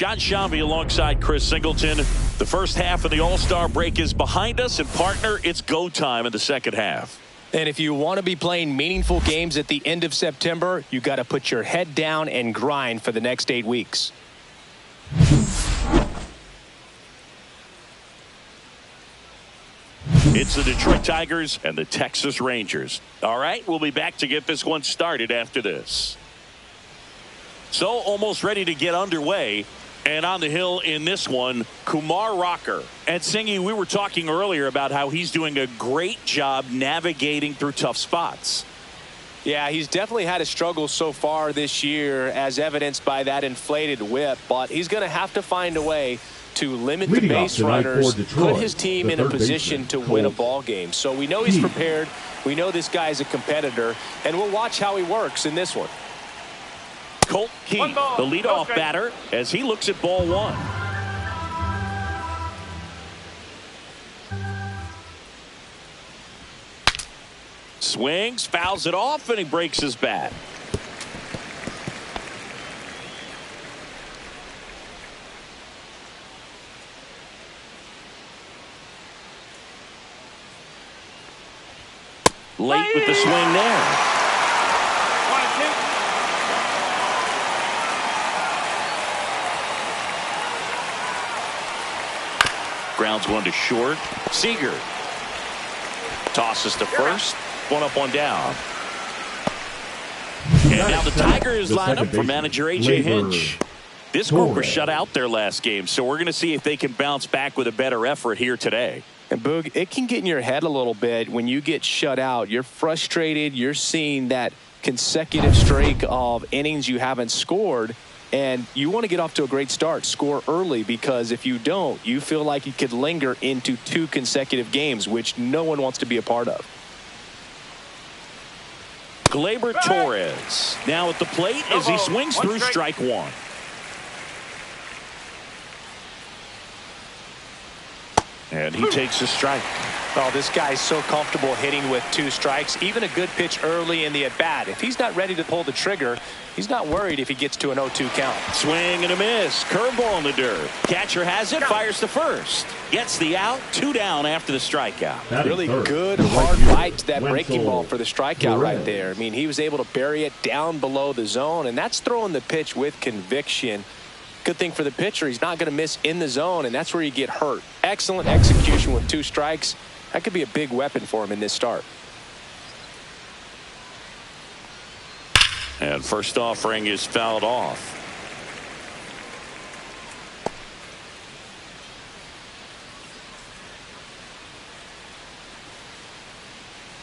John Shambi alongside Chris Singleton. The first half of the All-Star break is behind us, and partner, it's go time in the second half. And if you want to be playing meaningful games at the end of September, you got to put your head down and grind for the next 8 weeks. It's the Detroit Tigers and the Texas Rangers. All right, we'll be back to get this one started after this. So almost ready to get underway. And on the hill in this one, Kumar Rocker. And Singy, we were talking earlier about how he's doing a great job navigating through tough spots. Yeah, he's definitely had a struggle so far this year, as evidenced by that inflated whip. But he's going to have to find a way to limit the base runners, put his team in a position to win a ball game. So we know he's prepared. We know this guy's a competitor, and we'll watch how he works in this one. Colt Key, the leadoff batter, as he looks at ball one. Swings, fouls it off, and he breaks his bat. Late with the swing there. Grounds one to short. Seager tosses to first. One up, one down. And now the Tigers line up for manager A.J. Hinch. This group was shut out their last game, so we're going to see if they can bounce back with a better effort here today. And Boog, it can get in your head a little bit when you get shut out. You're frustrated. You're seeing that consecutive streak of innings you haven't scored. And you want to get off to a great start, score early, because if you don't, you feel like you could linger into 2 consecutive games, which no one wants to be a part of. Gleyber Torres now at the plate as he swings through strike one. And he takes a strike. Oh, this guy's so comfortable hitting with 2 strikes. Even a good pitch early in the at-bat. If he's not ready to pull the trigger, he's not worried if he gets to an 0-2 count. Swing and a miss. Curveball in the dirt. Catcher has it, fires to first. Gets the out, 2 down after the strikeout. Really good, hard bite to that breaking ball for the strikeout right there. I mean, he was able to bury it down below the zone, and that's throwing the pitch with conviction. Good thing for the pitcher, he's not going to miss in the zone, and that's where you get hurt. Excellent execution with 2 strikes. That could be a big weapon for him in this start. And first offering is fouled off.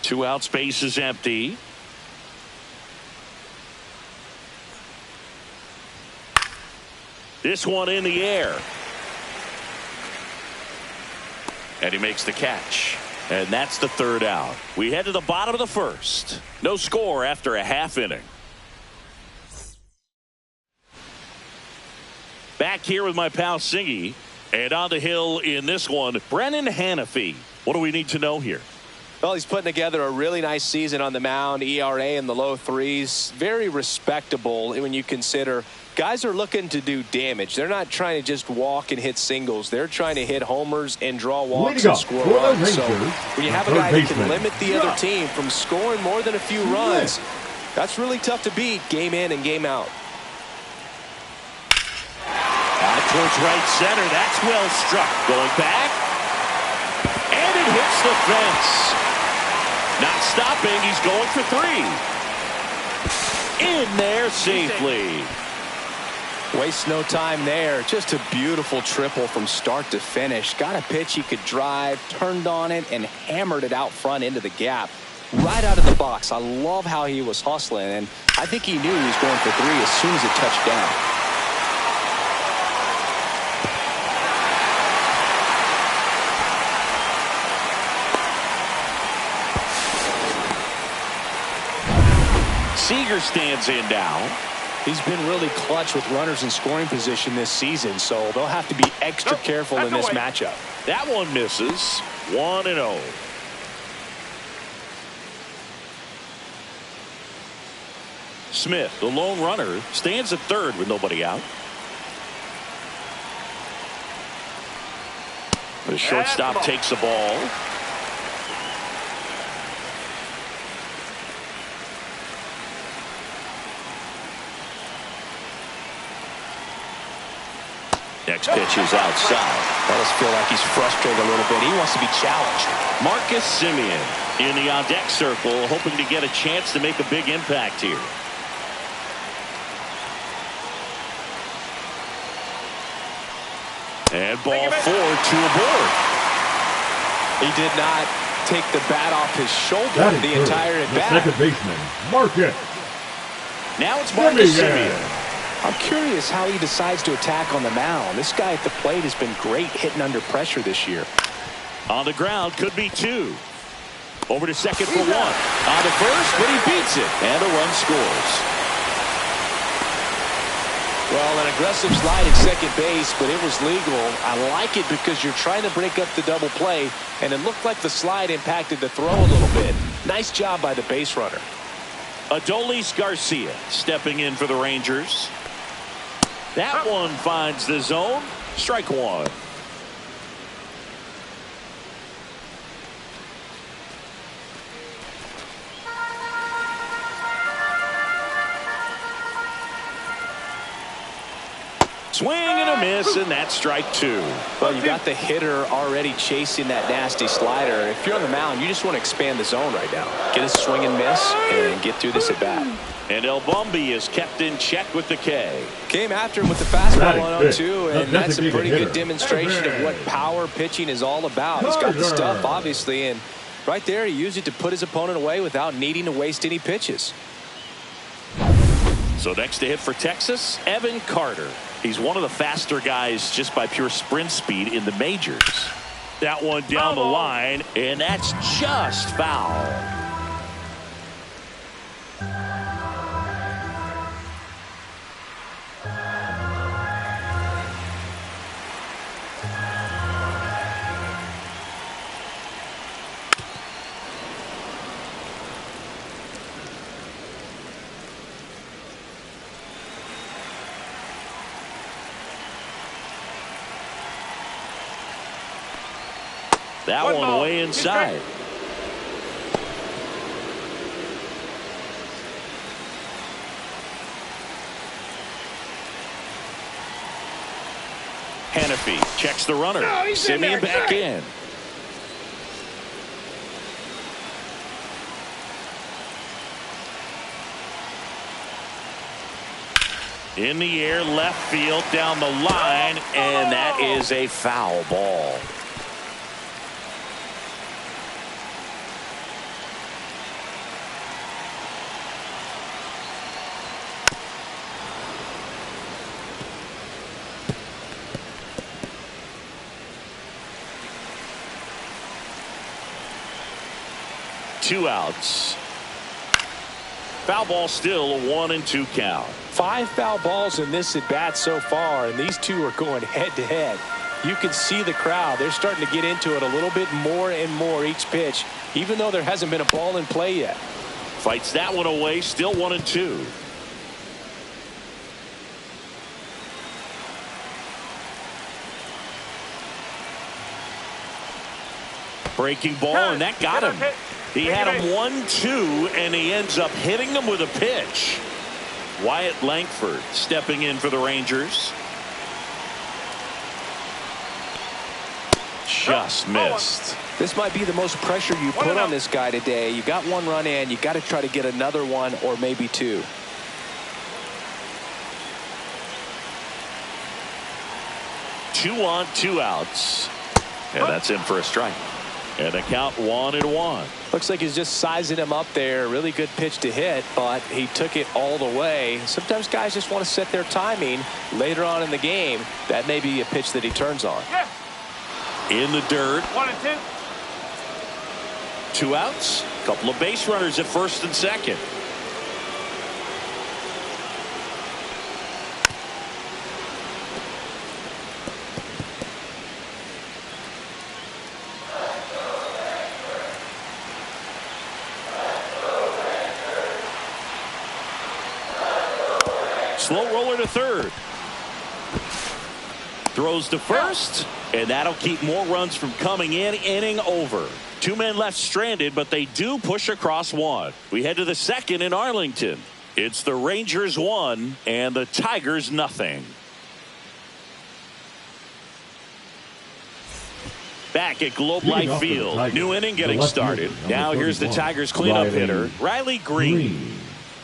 Two out, space is empty. This one in the air. And he makes the catch. And that's the 3rd out. We head to the bottom of the 1st. No score after a half inning. Back here with my pal Singy. And on the hill in this one, Brennan Hanafy. What do we need to know here? Well, he's putting together a really nice season on the mound. ERA in the low 3s. Very respectable when you consider guys are looking to do damage. They're not trying to just walk and hit singles. They're trying to hit homers and draw walks and score runs. So when you have a guy that can limit the other team from scoring more than a few runs, that's really tough to beat game in and game out. Out towards right center. That's well struck. Going back. And it hits the fence. Not stopping. He's going for 3. In there safely. Waste no time there. Just a beautiful triple from start to finish. Got a pitch he could drive, turned on it, and hammered it out front into the gap. Right out of the box. I love how he was hustling, and I think he knew he was going for 3 as soon as it touched down. Seager stands in now. He's been really clutch with runners in scoring position this season, so they'll have to be extra careful in this matchup. That one misses. 1-0. Smith, the lone runner, stands at 3rd with nobody out. The shortstop takes the ball. Next pitch is outside. That does feel like he's frustrated a little bit. He wants to be challenged. Marcus Semien in the on-deck circle, hoping to get a chance to make a big impact here. And ball 4, 2 aboard. He did not take the bat off his shoulder the entire at-bat. Second baseman, Marcus. Now it's Marcus Semien. I'm curious how he decides to attack on the mound. This guy at the plate has been great hitting under pressure this year. On the ground, could be 2. Over to second for 1. On to first, but he beats it. And a run scores. Well, an aggressive slide at second base, but it was legal. I like it because you're trying to break up the double play, and it looked like the slide impacted the throw a little bit. Nice job by the base runner. Adolis Garcia stepping in for the Rangers. That one finds the zone. Strike 1. Swing and a miss, and that's strike 2. Well, you got the hitter already chasing that nasty slider. If you're on the mound, you just want to expand the zone right now. Get a swing and miss and get through this at bat. And El Bumby is kept in check with the K. Came after him with the fastball on 0-2, and that's a pretty good demonstration of what power pitching is all about. He's got the stuff, obviously, and right there he used it to put his opponent away without needing to waste any pitches. So next to hit for Texas, Evan Carter. He's one of the faster guys just by pure sprint speed in the majors. That one down the line, and that's just foul. That one way inside. Hannafy checks the runner. Semien back in. In the air, left field, down the line, and that is a foul ball. Two outs. Foul ball still, a 1-2 count. 5 foul balls in this at bat so far, and these two are going head to head. You can see the crowd. They're starting to get into it a little bit more and more each pitch, even though there hasn't been a ball in play yet. Fights that one away, still 1-2. Breaking ball, and that got him. He had him 1-2, and he ends up hitting him with a pitch. Wyatt Langford stepping in for the Rangers. Just missed. This might be the most pressure you put on this guy today. You got 1 run in. You got to try to get another one or maybe 2. Two on, 2 outs. And that's in for a strike. And the count 1-1. Looks like he's just sizing him up there. Really good pitch to hit, but he took it all the way. Sometimes guys just want to set their timing later on in the game. That may be a pitch that he turns on. In the dirt. 1-2. 2 outs. Couple of base runners at first and second. Slow roller to third. Throws to first, and that'll keep more runs from coming in. Inning over. 2 men left stranded, but they do push across one. We head to the second in Arlington. It's the Rangers 1 and the Tigers nothing. Back at Globe Life Field. New inning getting started. Now here's the Tigers cleanup hitter, Riley Green.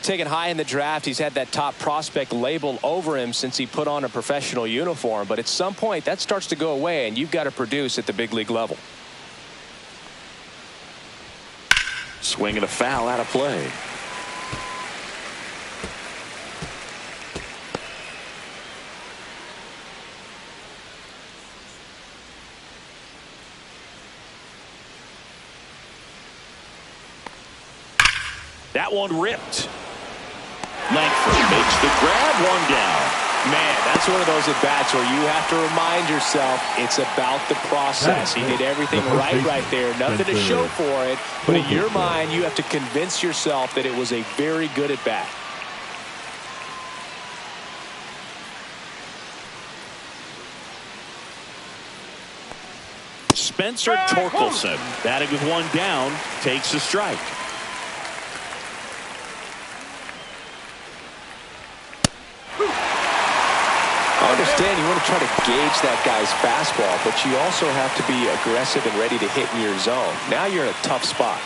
Taken high in the draft, he's had that top prospect label over him since he put on a professional uniform. But at some point, that starts to go away, and you've got to produce at the big league level. Swing and a foul out of play. That one ripped. Langford makes the grab, one down. Man, that's one of those at-bats where you have to remind yourself it's about the process. He did everything right there. Nothing to show for it. But in your mind, you have to convince yourself that it was a very good at-bat. Spencer Torkelson, batting with one down, takes a strike. I understand you want to try to gauge that guy's fastball, but you also have to be aggressive and ready to hit in your zone. Now you're in a tough spot.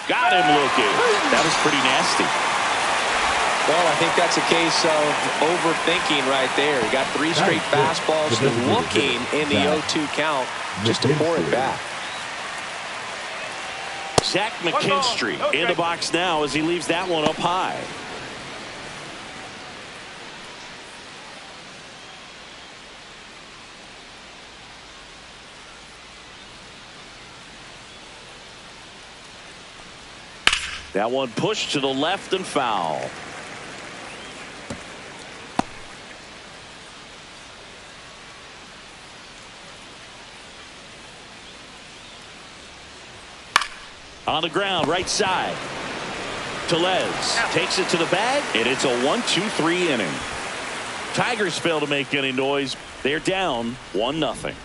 Got him looking. That was pretty nasty. Well, I think that's a case of overthinking right there. He got 3 straight fastballs looking in the 0-2 count just to pour it back. Zach McKinstry in the box now as he leaves that one up high. That one pushed to the left and foul. On the ground, right side. Tellez takes it to the bag, and it's a 1-2-3 inning. Tigers fail to make any noise. They're down 1-0.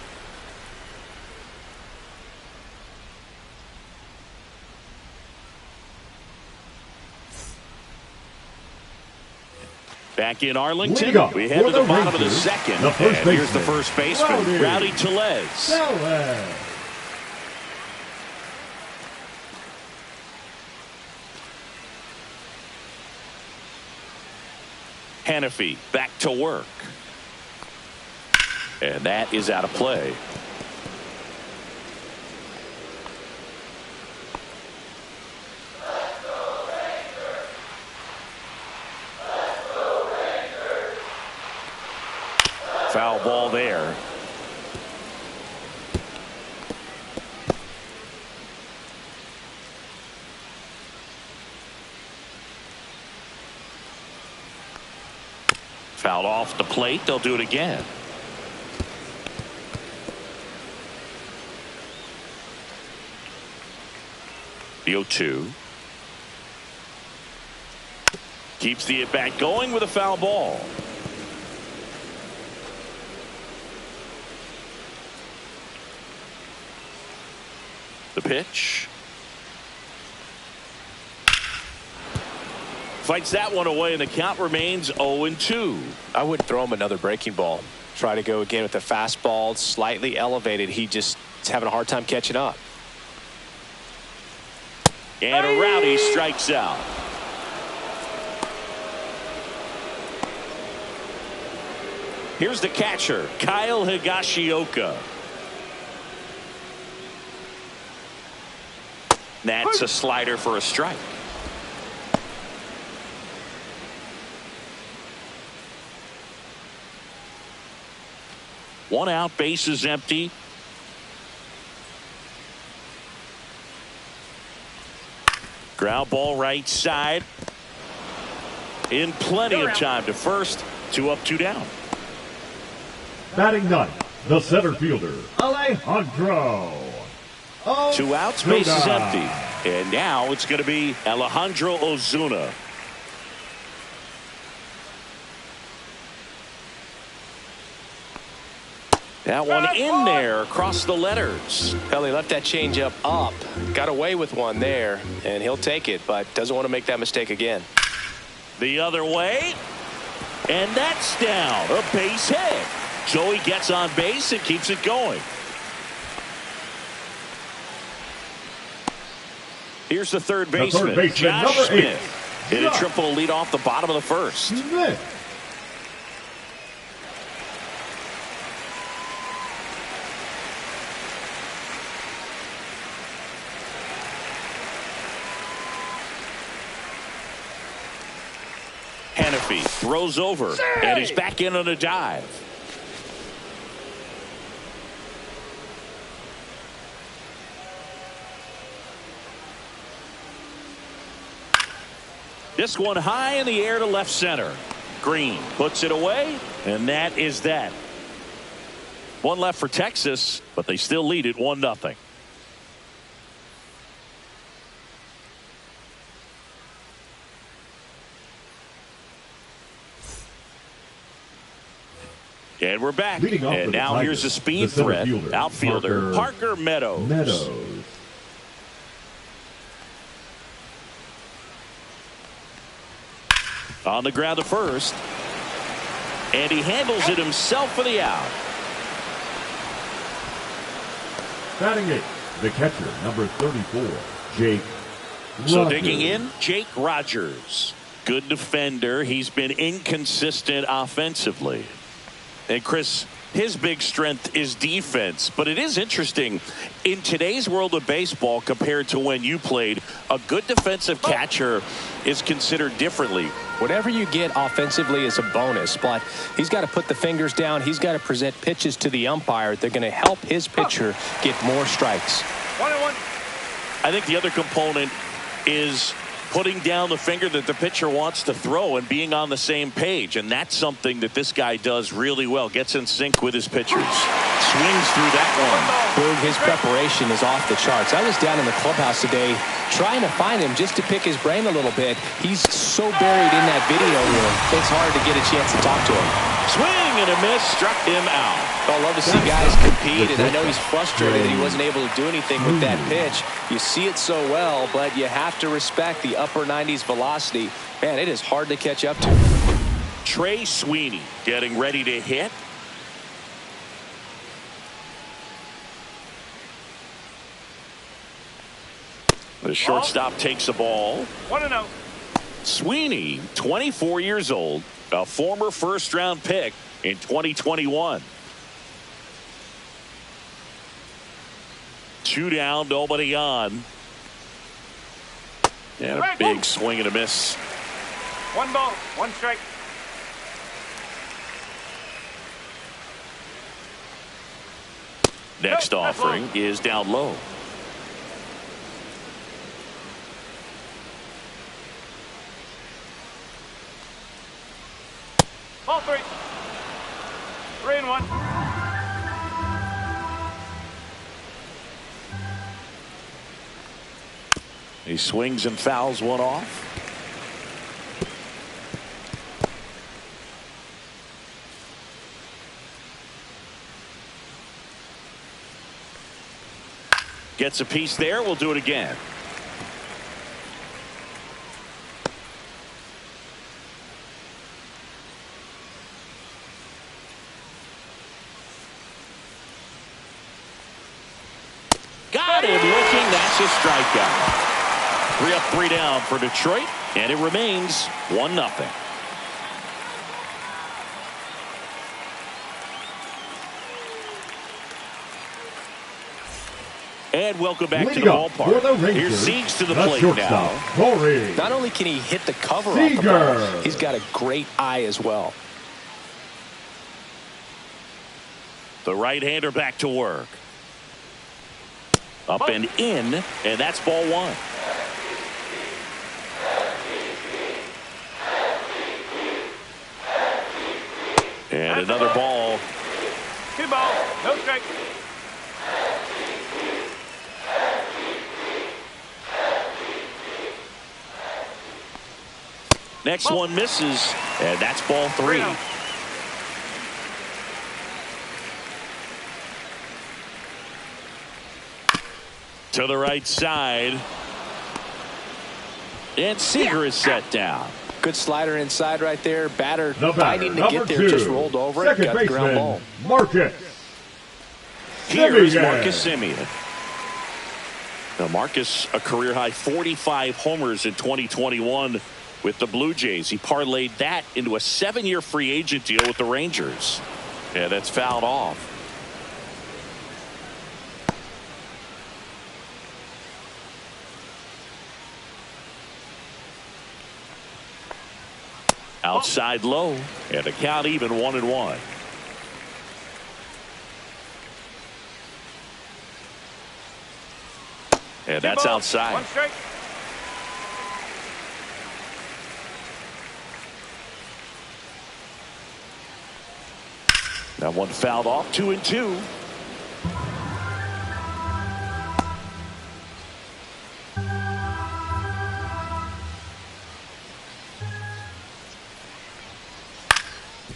Back in Arlington, we head to the bottom of the second. And here's the first baseman, Rowdy Tellez. Hannafy back to work. And that is out of play. Foul ball there. Fouled off the plate. They'll do it again. The 0-2. Keeps the at-bat going with a foul ball. The pitch. Fights that one away, and the count remains 0-2. I would throw him another breaking ball. Try to go again with the fastball, slightly elevated. He just is having a hard time catching up. And Rowdy strikes out. Here's the catcher, Kyle Higashioka. That's a slider for a strike. One out, base is empty. Ground ball right side. In plenty of time to first. 2 up, 2 down. Batting ninth, the center fielder, Alejandro. 2 outs, base is empty. And now it's going to be Alejandro Ozuna. That one in there across the letters. Well, he left that changeup up, got away with one there, and he'll take it, but doesn't want to make that mistake again. The other way, and that's down. A base hit. So he gets on base and keeps it going. Here's the third baseman, Josh Smith. Hit a triple lead off the bottom of the first. Smith. Hannafy throws over, and he's back in on a dive. This one high in the air to left center. Green puts it away, and that is that. One left for Texas, but they still lead it 1-0. And we're back. And now here's a speed threat. Outfielder Parker Meadows. On the ground to first. And he handles it himself for the out. Batting it, the catcher, number 34, Jake Rogers. So digging in, Jake Rogers. Good defender. He's been inconsistent offensively. And Chris, his big strength is defense. But it is interesting, in today's world of baseball compared to when you played, a good defensive catcher is considered differently. Whatever you get offensively is a bonus, but he's got to put the fingers down. He's got to present pitches to the umpire. They're going to help his pitcher get more strikes. 1-1. I think the other component is putting down the finger that the pitcher wants to throw and being on the same page. And that's something that this guy does really well. Gets in sync with his pitchers. Swings through that one. Boog, his preparation is off the charts. I was down in the clubhouse today trying to find him just to pick his brain a little bit. He's so buried in that video room, it's hard to get a chance to talk to him. Swing and a miss, struck him out. I love to see guys compete, and I know he's frustrated that he wasn't able to do anything with that pitch. You see it so well, but you have to respect the upper 90s velocity. Man, it is hard to catch up to. Trey Sweeney getting ready to hit. The shortstop takes the ball. 1-0. Sweeney, 24 years old, a former first-round pick in 2021. 2 down, nobody on. And a big swing and a miss. 1 ball, 1 strike. Next offering is down low. Ball 3. 3-1. He swings and fouls one off. Gets a piece there. We'll do it again. Got him looking. That's a strikeout. 3 up, 3 down for Detroit, and it remains 1-0. And welcome back to the ballpark. Here's Siegs to the plate now. Corey. Not only can he hit the cover off the ball, he's got a great eye as well. The right-hander back to work. Up and in, and that's ball 1. And another ball. 2 balls, no strike. Next one misses, and that's ball 3. To the right side. And Seager is set down. Good slider inside right there. Batter The batter, fighting to get there, just rolled over it. Got the ground ball. Marcus. Here's Marcus Semien. Now Marcus, a career-high 45 homers in 2021 with the Blue Jays. He parlayed that into a 7-year free agent deal with the Rangers. Yeah, that's fouled off. Outside low, and a count even 1-1. And that's outside. One strike. That one fouled off. 2-2.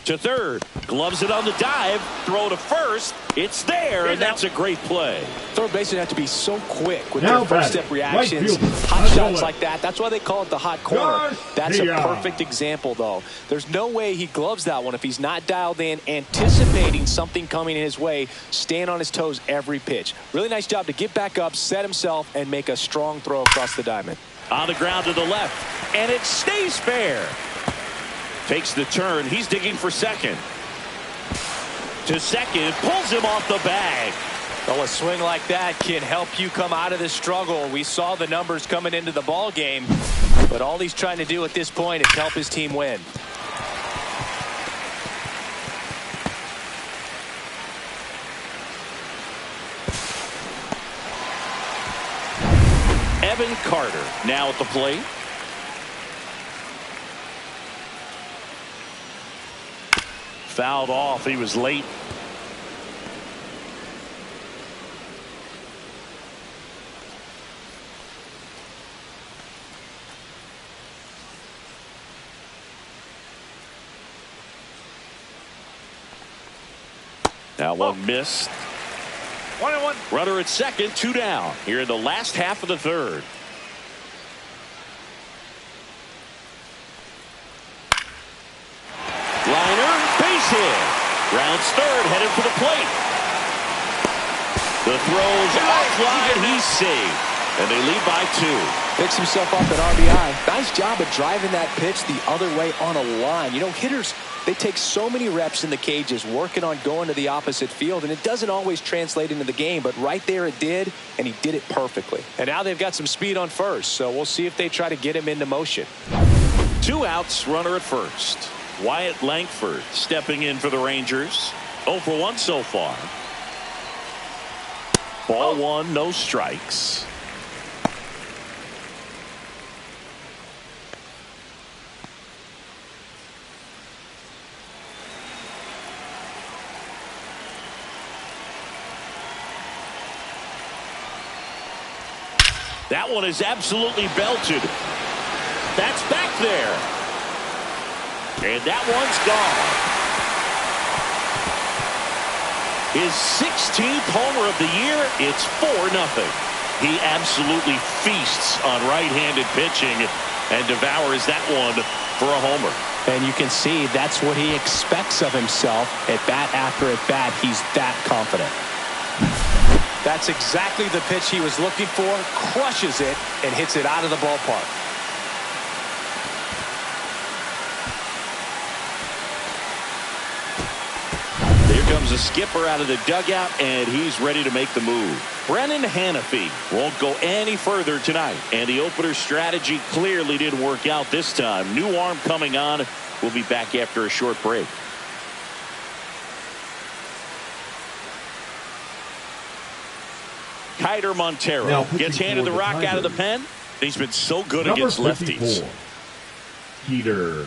To third, gloves it on the dive, throw to first. It's there, and that's a great play. Third basemen have to be so quick with Now their first step reactions. right fielder, Hot shots like that. That's why they call it the hot corner. Gosh, That's a perfect example, though. There's no way he gloves that one if he's not dialed in, anticipating something coming his way, staying on his toes every pitch. Really nice job to get back up, set himself, and make a strong throw across the diamond. On the ground to the left, and it stays fair. Takes the turn. He's digging for second. To second, pulls him off the bag. Well, a swing like that can help you come out of this struggle. We saw the numbers coming into the ball game, but all he's trying to do at this point is help his team win. Evan Carter now at the plate. Fouled off. He was late. Now one missed. 1-1. Runner at second, 2 down. Here in the last half of the third. Liner, base hit. Rounds third, headed for the plate. The throw's offline, he's safe. And they lead by 2. Picks himself up at RBI. Nice job of driving that pitch the other way on a line. You know, hitters, they take so many reps in the cages working on going to the opposite field, and it doesn't always translate into the game, but right there it did, and he did it perfectly. And now they've got some speed on first, so we'll see if they try to get him into motion. 2 outs, runner at first. Wyatt Langford stepping in for the Rangers. 0 for 1 so far. Ball 1, no strikes. That one is absolutely belted. That's back there. And that one's gone. His 16th homer of the year. It's 4-0. He absolutely feasts on right-handed pitching and devours that one for a homer. And you can see that's what he expects of himself at bat after at bat. He's that confident. That's exactly the pitch he was looking for. Crushes it and hits it out of the ballpark. Here comes the skipper out of the dugout, and he's ready to make the move. Brennan Hanafy won't go any further tonight, and the opener strategy clearly didn't work out this time. New arm coming on. We'll be back after a short break. Kiter Montero gets handed the rock out of the pen. He's been so good against lefties. Kiter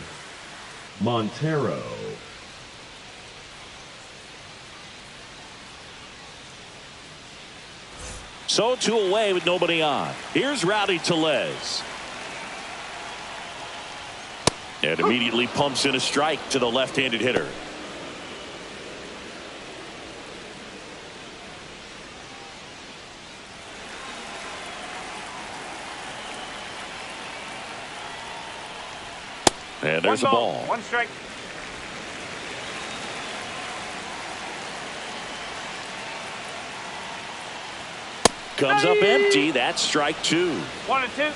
Montero. So 2 away with nobody on. Here's Rowdy Tellez. And immediately pumps in a strike to the left-handed hitter. And there's the ball. 1 strike. Comes up empty. That's strike 2. 1-2.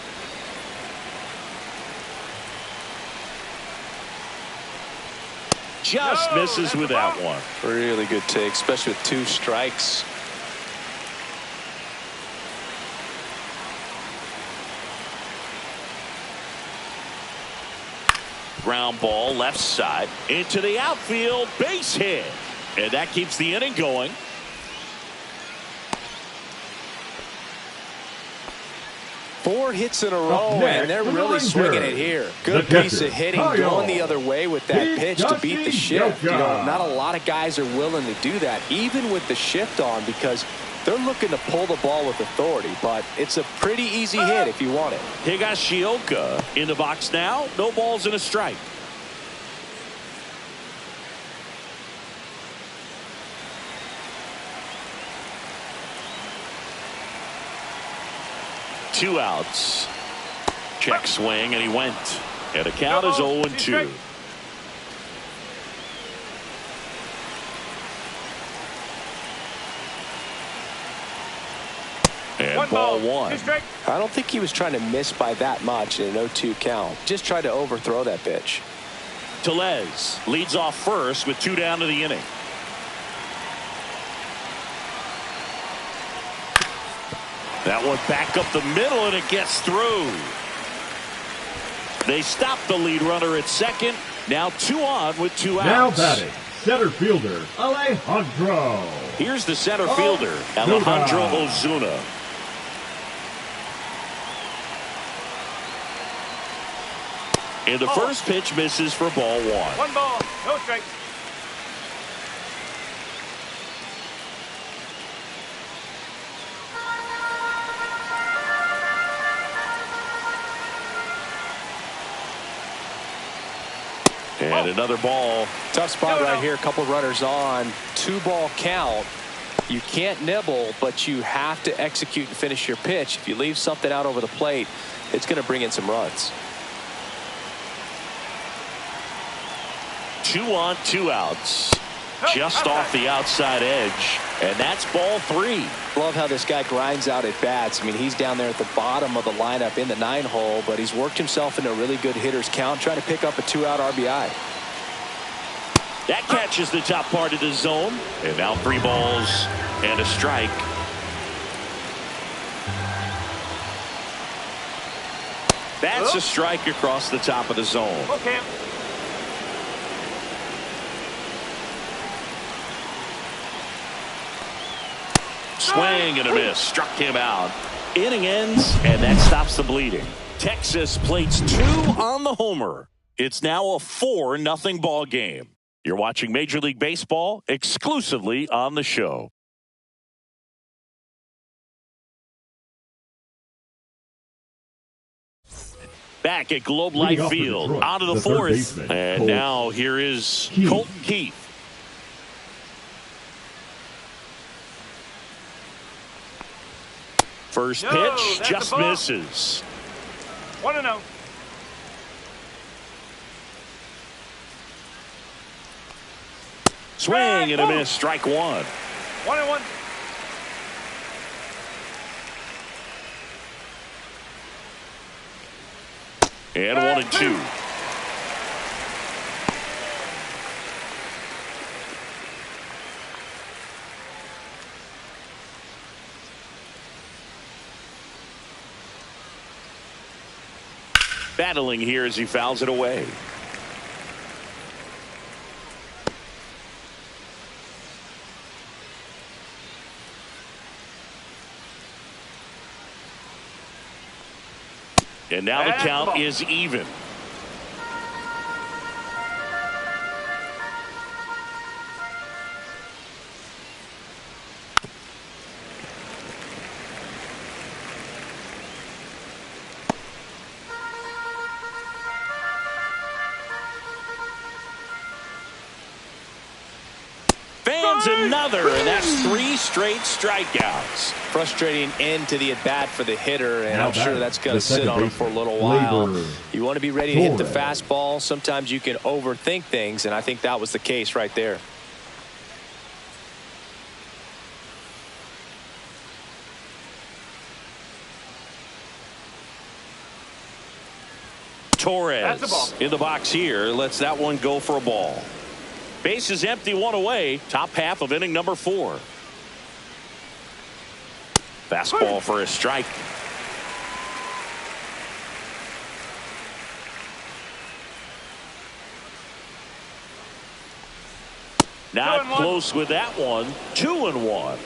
Just misses with that one. Really good take, especially with 2 strikes. Ground ball left side into the outfield, base hit, and that keeps the inning going. Four hits in a row, and they're really swinging it here. Good piece of hitting, going the other way with that pitch to beat the shift. You know, not a lot of guys are willing to do that, even with the shift on, because they're looking to pull the ball with authority, but it's a pretty easy hit if you want it. Higashioka in the box now. No balls and a strike. Two outs. Check swing, and he went. And the count is 0-2. And ball 1. I don't think he was trying to miss by that much in an 0-2 count. Just tried to overthrow that pitch. Tellez leads off first with 2 down to the inning. That one back up the middle, and it gets through. They stop the lead runner at second. Now 2 on with 2 outs. Now batting, center fielder Alejandro. Here's the center fielder, Alejandro Ozuna. And the first pitch misses for ball 1. 1 ball, no strikes. And another ball. Tough spot right here. A couple runners on. 2-ball count. You can't nibble, but you have to execute and finish your pitch. If you leave something out over the plate, it's going to bring in some runs. 2 on, 2 outs. Just off the outside edge. And that's ball 3. Love how this guy grinds out at bats. I mean, he's down there at the bottom of the lineup in the 9-hole, but he's worked himself into a really good hitter's count, trying to pick up a 2-out RBI. That catches the top part of the zone. And now 3 balls and a strike. That's a strike across the top of the zone. Okay. Swing and a miss. Struck him out. Inning ends, and that stops the bleeding. Texas plates 2 on the homer. It's now a 4-0 ball game. You're watching Major League Baseball exclusively on the show. Back at Globe Life Field, out of the 4th. And now here is Colton Keith. First pitch just misses. 1-0. Swing and a miss. Strike 1. 1-1. And 1-2. Battling here as he fouls it away. And now the count is even. lands another, and that's 3 straight strikeouts. Frustrating end to the at-bat for the hitter, and Now I'm sure that's going to sit on him for a little baseman, while. Labor You want to be ready to hit the Torres. fastball. Sometimes you can overthink things, and I think that was the case right there. Torres That's a ball. in the box here. Lets that one go for a ball. Base is empty, 1 away. Top half of inning number 4. Fastball for a strike. Not 2-1. close with that one. 2-1.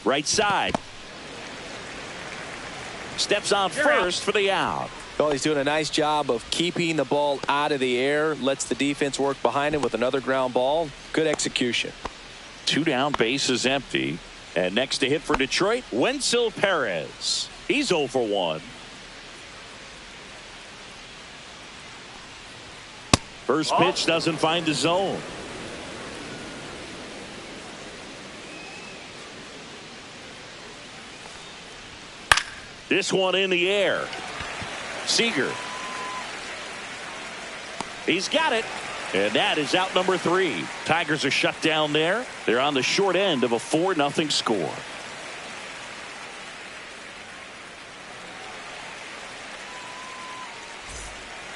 Right side. Steps on first for the out. Well, he's doing a nice job of keeping the ball out of the air. Lets the defense work behind him with another ground ball. Good execution. 2 down, base is empty. And next to hit for Detroit, Wenzel Perez. He's 0 for 1. First pitch doesn't find the zone. This one in the air. Seager. He's got it. And that is out number 3. Tigers are shut down there. They're on the short end of a 4-0 score.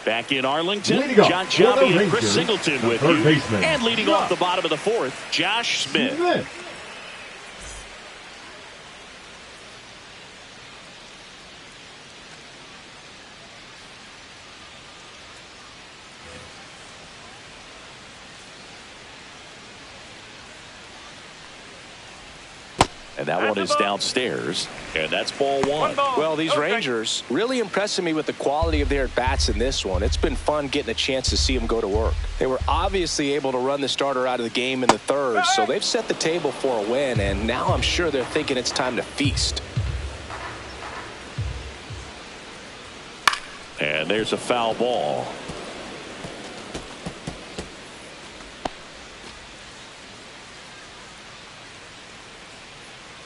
Back in Arlington, Leading off John for the Chabi and Chris Rangers, Singleton the with third you. baseman, And leading Josh off the bottom of the 4th, Josh Smith. Smith. And that one is downstairs. And that's ball 1. Well, these Okay. Rangers really impressing me with the quality of their at-bats in this one. It's been fun getting a chance to see them go to work. They were obviously able to run the starter out of the game in the 3rd, so they've set the table for a win, and now I'm sure they're thinking it's time to feast. And there's a foul ball.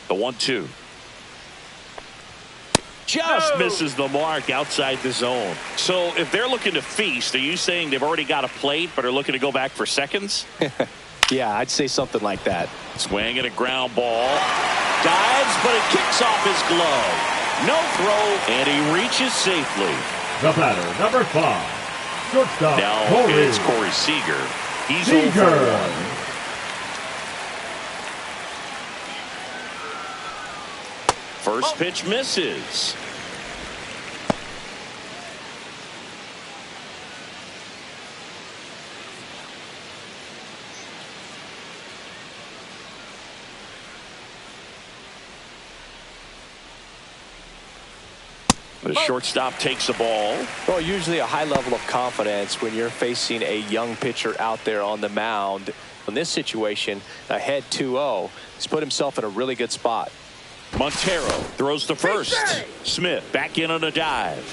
The 1-2. Just misses the mark outside the zone. So if they're looking to feast, are you saying they've already got a plate but are looking to go back for seconds? Yeah, I'd say something like that. Swing and a ground ball. Dives, but it kicks off his glove. No throw, and he reaches safely. The batter, number 5. Shortstop, Now Corey it's Corey Seager. He's 0 for 1. First pitch misses. The shortstop takes the ball. Well, usually a high level of confidence when you're facing a young pitcher out there on the mound. In this situation, ahead 2-0, he's put himself in a really good spot. Montero throws to first. Smith back in on a dive.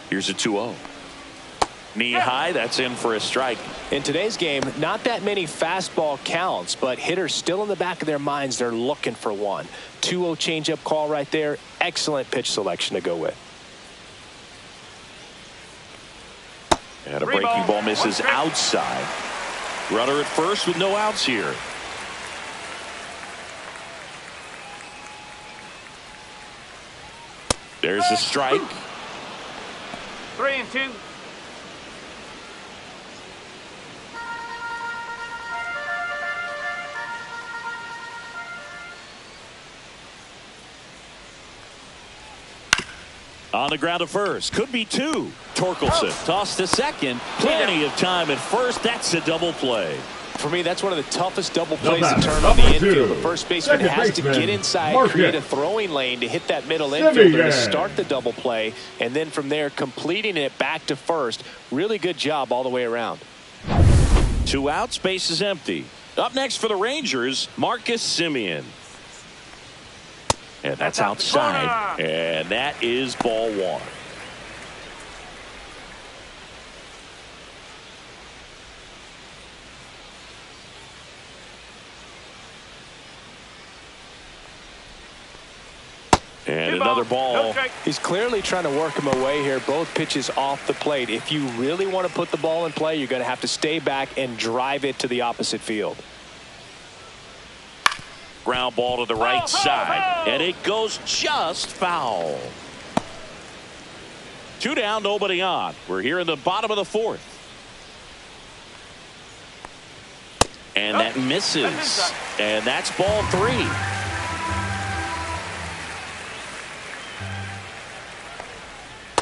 Here's a 2-0. Knee high, that's in for a strike. In today's game, not that many fastball counts, but hitters still in the back of their minds, they're looking for one. 2-0 changeup call right there. Excellent pitch selection to go with. And a breaking ball misses outside. Runner at first with no outs here. There's a strike. 3-2. On the ground to first. Could be 2. Torkelson tossed to second. Plenty of time at first. That's a double play. For me, that's one of the toughest double plays to batter, turn on the number infield. 2. The first baseman Second has to baseman, get inside, Marcus create a throwing lane to hit that middle Semien. infielder to start the double play, and then from there completing it back to first. Really good job all the way around. 2 outs, base is empty. Up next for the Rangers, Marcus Semien. And that's outside. And that is ball one. And another ball. He's clearly trying to work him away here. Both pitches off the plate. If you really want to put the ball in play, you're going to have to stay back and drive it to the opposite field. Ground ball to the right side. And it goes just foul. 2 down, nobody on. We're here in the bottom of the fourth. And that misses. And that's ball 3.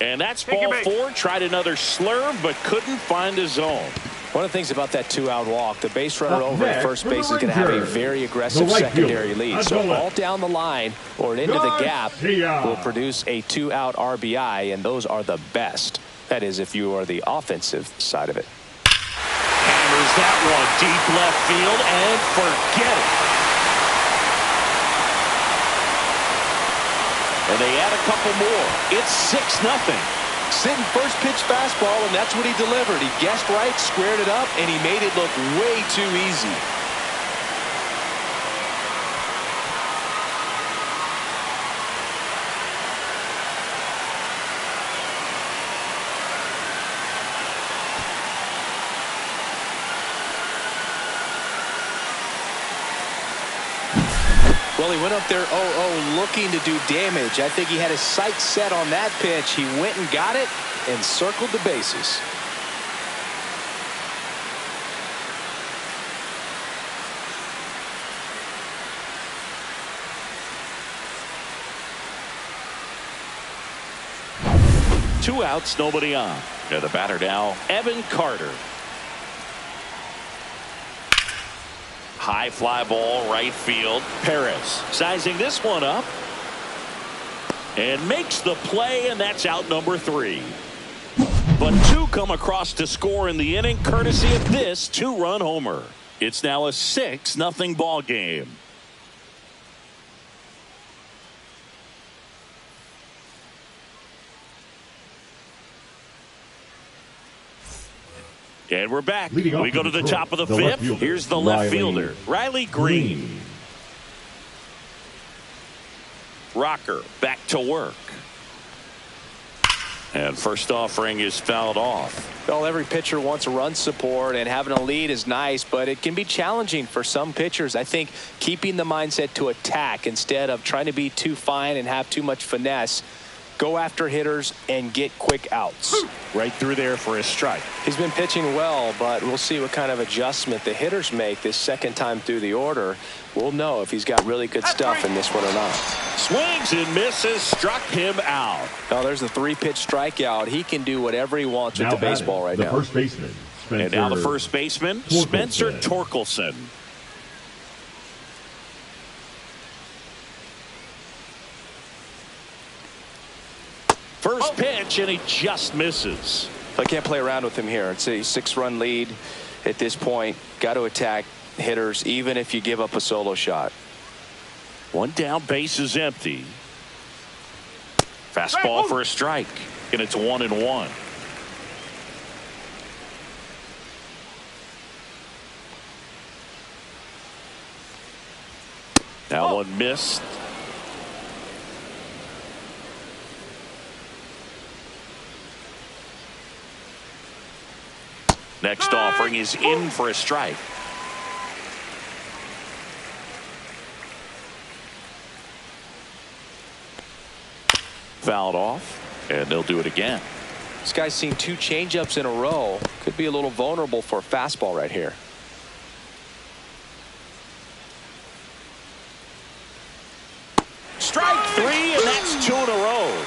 And that's ball 4. Tried another slurve, but couldn't find a zone. One of the things about that 2-out walk, the base runner over at first base is going to have a very aggressive secondary lead. So all down the line or into the gap will produce a 2-out RBI, and those are the best. That is, if you are the offensive side of it. Hammers that one deep left field, and forget it. And they add a couple more. It's 6-0. Sitting first pitch fastball, and that's what he delivered. He guessed right, squared it up, and he made it look way too easy. Well, he went up there 0-0 looking to do damage. I think he had his sights set on that pitch. He went and got it and circled the bases. Two outs, nobody on. And the batter now, Evan Carter. High fly ball, right field. Perez sizing this one up. And makes the play, and that's out number 3. But 2 come across to score in the inning, courtesy of this 2-run homer. It's now a 6-0 ball game. And we're back. We go to the top of the 5th. Here's the left fielder, Riley Green. Rocker back to work. And first offering is fouled off. Well, every pitcher wants a run support, and having a lead is nice, but it can be challenging for some pitchers. I think keeping the mindset to attack instead of trying to be too fine and have too much finesse. Go after hitters and get quick outs. Right through there for a strike. He's been pitching well, but we'll see what kind of adjustment the hitters make this second time through the order. We'll know if he's got really good stuff in this one or not. Swings and misses, struck him out. Now there's the 3-pitch strikeout. He can do whatever he wants with the baseball right now. First baseman, and now the first baseman, Spencer Torkelson. First pitch, and he just misses. I can't play around with him here. It's a 6-run lead at this point. Got to attack hitters, even if you give up a solo shot. 1 down, base is empty. Fastball for a strike, and it's 1-1. Now one missed. Next offering is in for a strike. Fouled off, and they'll do it again. This guy's seen 2 changeups in a row. Could be a little vulnerable for a fastball right here. Strike 3, and that's 2 in a row.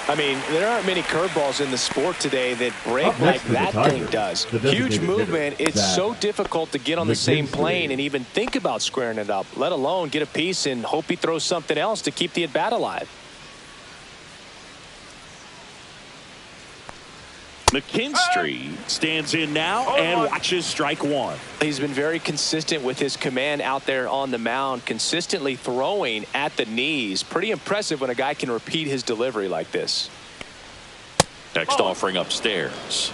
I mean, there aren't many curveballs in the sport today that break like that thing does. Huge movement. It's so difficult to get on the same plane and even think about squaring it up, let alone get a piece and hope he throws something else to keep the at-bat alive. McKinstry stands in now and watches strike one. He's been very consistent with his command out there on the mound, consistently throwing at the knees. Pretty impressive when a guy can repeat his delivery like this. Next offering upstairs.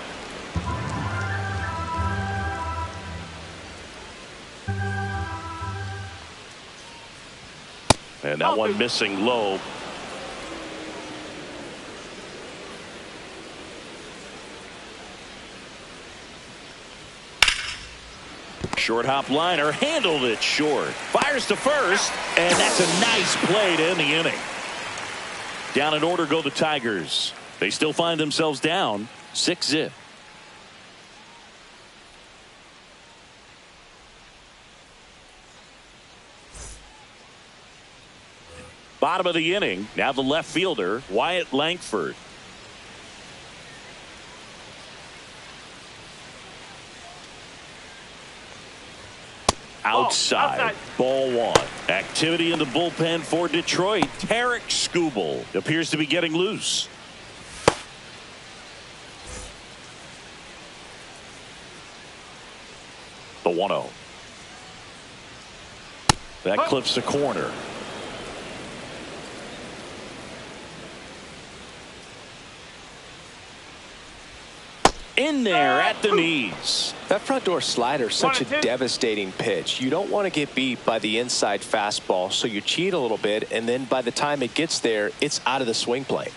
And that one missing low. Short hop liner, handled it short. Fires to first, and that's a nice play to end the inning. Down in order go the Tigers. They still find themselves down 6-0. Bottom of the inning, now the left fielder, Wyatt Langford. Outside. Ball one. Activity in the bullpen for Detroit. Tarek Skubal appears to be getting loose. The 1-0. That clips the corner. In there at the knees. That front door slider is such a devastating pitch. You don't want to get beat by the inside fastball, so you cheat a little bit, and then by the time it gets there, it's out of the swing plane.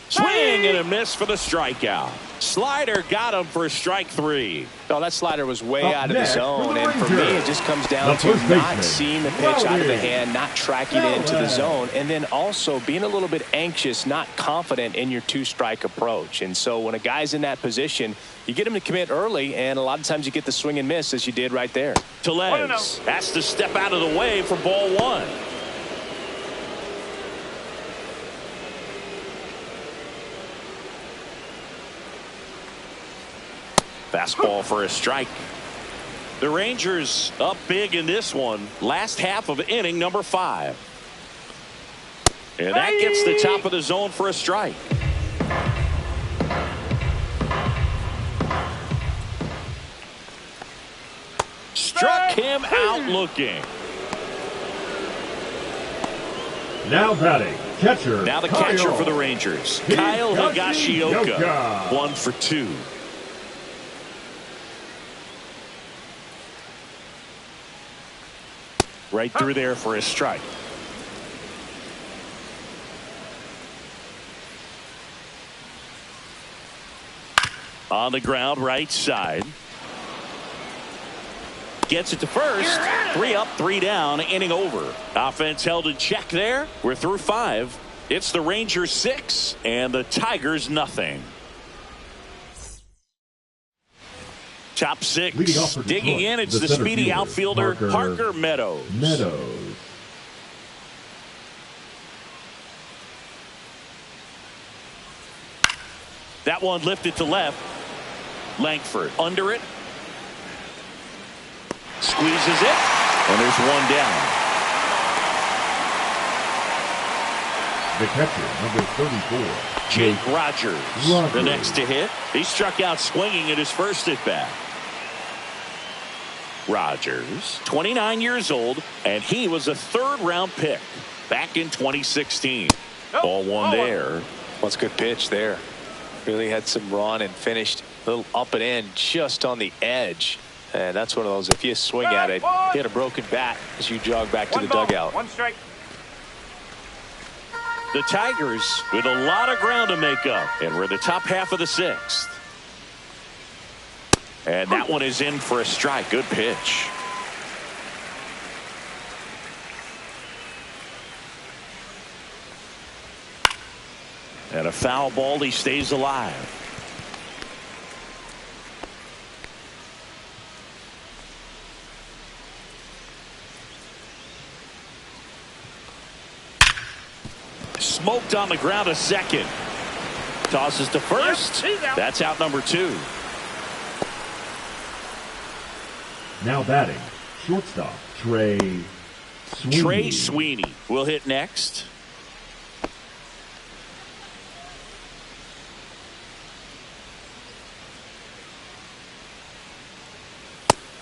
Swing and a miss for the strikeout. Slider got him for strike three. Oh, that slider was way out of the zone, and for me, it just comes down to not seeing the pitch out of the hand, not tracking it into the zone, and then also being a little bit anxious, not confident in your two-strike approach. And so when a guy's in that position, you get him to commit early, and a lot of times you get the swing and miss, as you did right there. Tellez has to step out of the way for ball one. Fastball for a strike. The Rangers up big in this one. Last half of inning number 5. And that gets the top of the zone for a strike. Struck him out looking. Now batting, catcher. Now the Kyle. catcher for the Rangers, Kyle Higashioka. 1 for 2. Right through there for a strike. On the ground, right side. Gets it to first. 3 up, 3 down, inning over. Offense held in check there. We're through 5. It's the Rangers 6 and the Tigers nothing. Top 6. Digging in, it's the speedy outfielder Parker Meadows. That one lifted to left. Langford under it. Squeezes it. And there's one down. The catcher, number 34. Jake Rogers. The next to hit. He struck out swinging at his first at bat. Rogers, 29 years old, and he was a 3rd-round pick back in 2016. Ball one there. What's a good pitch there. Really had some run and finished a little up and in just on the edge. And that's one of those, if you swing at it, hit a broken bat as you jog back to the dugout. 1 strike. The Tigers with a lot of ground to make up, and we're the top half of the 6th. And that one is in for a strike. Good pitch. And a foul ball. He stays alive. Smoked on the ground a second. Tosses to first. That's out number 2. Now batting, shortstop, Trey Sweeney. Trey Sweeney will hit next.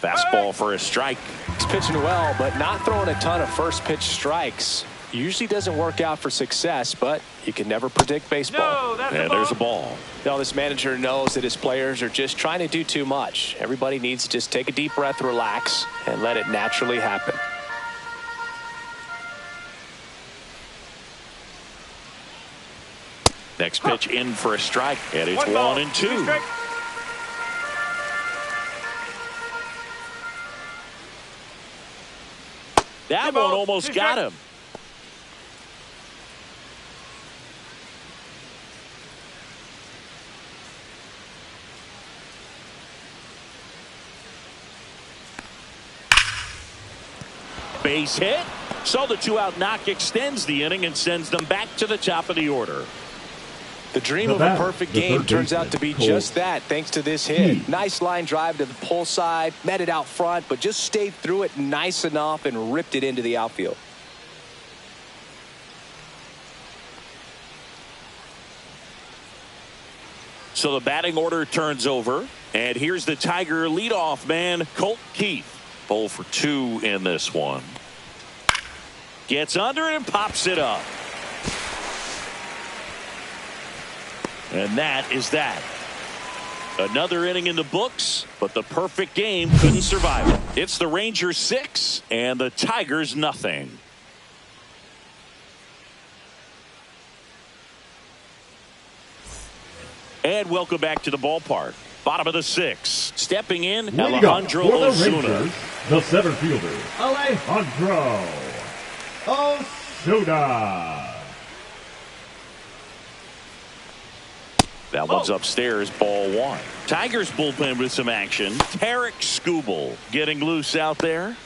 Fastball for a strike. He's pitching well, but not throwing a ton of first pitch strikes. Usually doesn't work out for success, but you can never predict baseball. No, that's And there's a ball. You know, this manager knows that his players are just trying to do too much. Everybody needs to just take a deep breath, relax, and let it naturally happen. Next pitch in for a strike, and it's 1-2. Strike. That one almost got him. Base hit. So the 2-out knock extends the inning and sends them back to the top of the order. The dream of a perfect game turns out to be just that, thanks to this hit. Nice line drive to the pull side, met it out front, but just stayed through it nice enough and ripped it into the outfield. So the batting order turns over, and here's the Tiger leadoff man, Colt Keith. 0 for 2 in this one. Gets under it and pops it up. And that is that. Another inning in the books, but the perfect game couldn't survive it. It's the Rangers 6 and the Tigers nothing. And welcome back to the ballpark. Bottom of the 6th. Stepping in, Alejandro Osuna. The center fielder, Alejandro Osuna. That one's upstairs, ball 1. Tigers bullpen with some action. Tarek Skubal getting loose out there.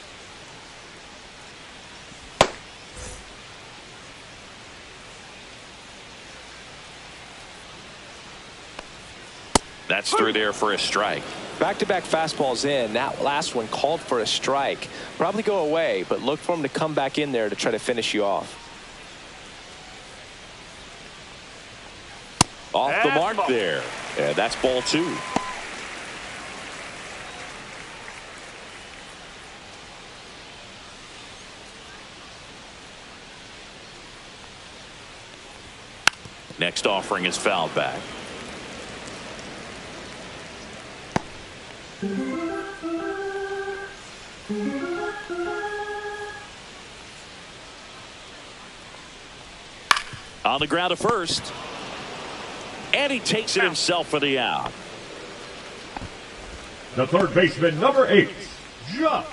That's through there for a strike. Back-to-back fastballs in. That last one called for a strike. Probably go away, but look for him to come back in there to try to finish you off. Off the mark there. And that's ball 2. Next offering is fouled back. On the ground to first. And he takes it himself for the out. The third baseman, number 8, Josh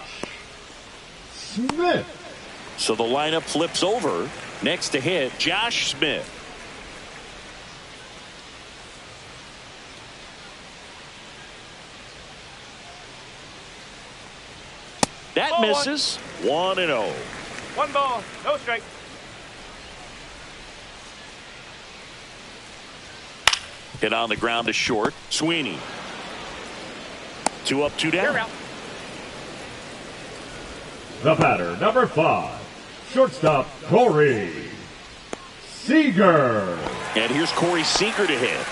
Smith. So the lineup flips over. Next to hit, Josh Smith. That misses. 1-0. 1 ball, no strike. Hit on the ground to short. Sweeney. 2 up, 2 down. The batter, number 5, shortstop Corey Seager. And here's Corey Seager to hit.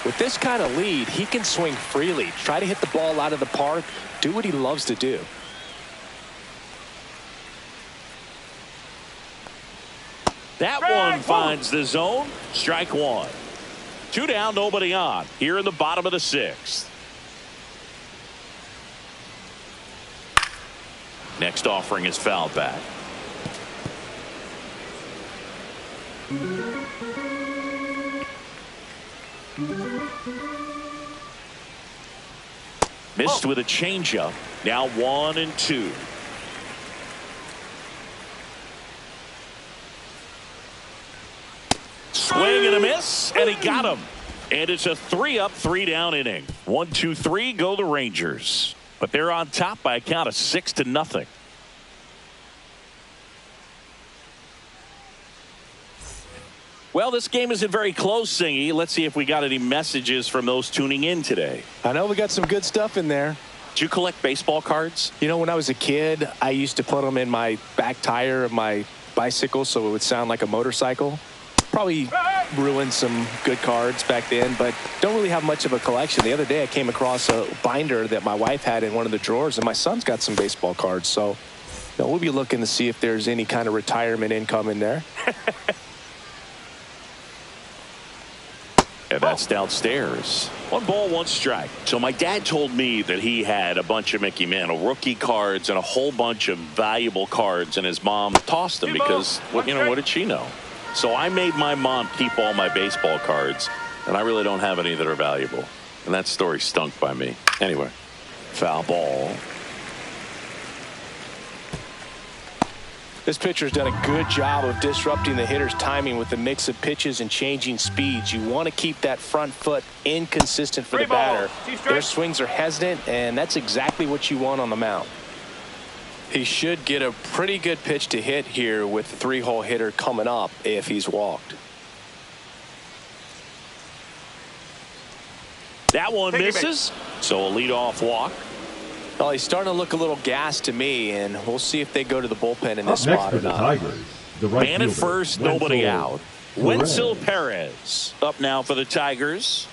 With this kind of lead, he can swing freely. Try to hit the ball out of the park. Do what he loves to do. That one finds the zone. Strike 1. 2 down, nobody on. Here in the bottom of the 6th. Next offering is fouled back. Missed with a changeup. Now 1-2. Swing and a miss, and he got him. And it's a 3 up, 3 down inning. 1, 2, 3 go the Rangers. But they're on top by a count of 6-0. Well, this game isn't very close, Singy. Let's see if we got any messages from those tuning in today. I know we got some good stuff in there. Did you collect baseball cards? You know, when I was a kid, I used to put them in my back tire of my bicycle so it would sound like a motorcycle. Probably ruined some good cards back then, but don't really have much of a collection. The other day I came across a binder that my wife had in one of the drawers, and my son's got some baseball cards. So we'll be looking to see if there's any kind of retirement income in there. And that's downstairs. 1 ball, 1 strike. So my dad told me that he had a bunch of Mickey Mantle rookie cards and a whole bunch of valuable cards, and his mom tossed them because, what did she know? So I made my mom keep all my baseball cards, and I really don't have any that are valuable. And that story stunk by me. Anyway, foul ball. This pitcher's done a good job of disrupting the hitter's timing with the mix of pitches and changing speeds. You want to keep that front foot inconsistent for the batter. Their swings are hesitant, and that's exactly what you want on the mound. He should get a pretty good pitch to hit here with the 3-hole hitter coming up if he's walked. That one misses, so a leadoff walk. Well, he's starting to look a little gassed to me, and we'll see if they go to the bullpen in this spot or not. Tigers, the right Man at fielder, first, nobody out. Wenzel Perez up now for the Tigers.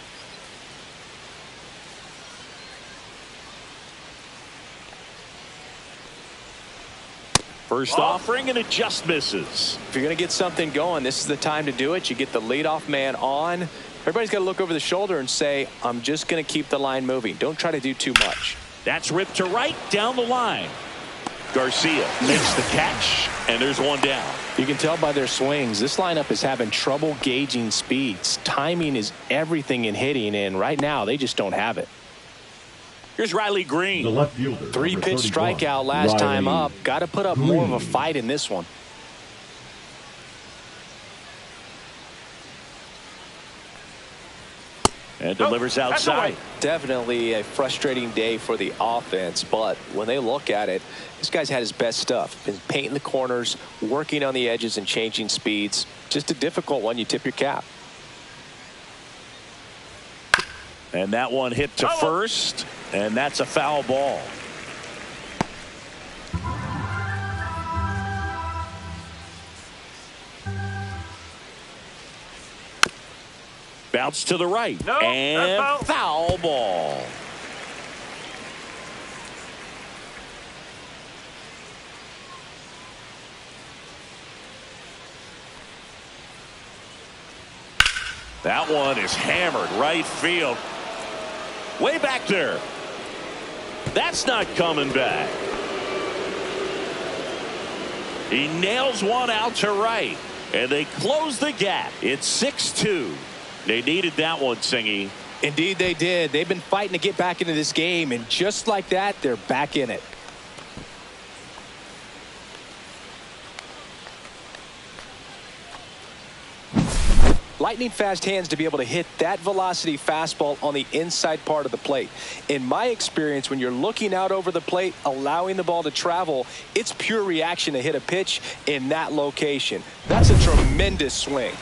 First offering, and it just misses. If you're going to get something going, this is the time to do it. You get the leadoff man on. Everybody's got to look over the shoulder and say, I'm just going to keep the line moving. Don't try to do too much. That's ripped to right down the line. Garcia makes the catch, and there's one down. You can tell by their swings, this lineup is having trouble gauging speeds. Timing is everything in hitting, and right now they just don't have it. Here's Riley Green. The left fielder, 3-pitch strikeout last time up. Got to put up more of a fight in this one. And delivers outside. Definitely a frustrating day for the offense, but when they look at it, this guy's had his best stuff. Been painting the corners, working on the edges, and changing speeds. Just a difficult one. You tip your cap. And that one hit to first, and that's a foul ball. Bounce to the right, and foul ball. That one is hammered right field. Way back there. That's not coming back. He nails one out to right, and they close the gap. It's 6-2. They needed that one, Singy. Indeed they did. They've been fighting to get back into this game, and just like that, they're back in it. Lightning fast hands to be able to hit that velocity fastball on the inside part of the plate. In my experience, when you're looking out over the plate, allowing the ball to travel, it's pure reaction to hit a pitch in that location. That's a tremendous swing.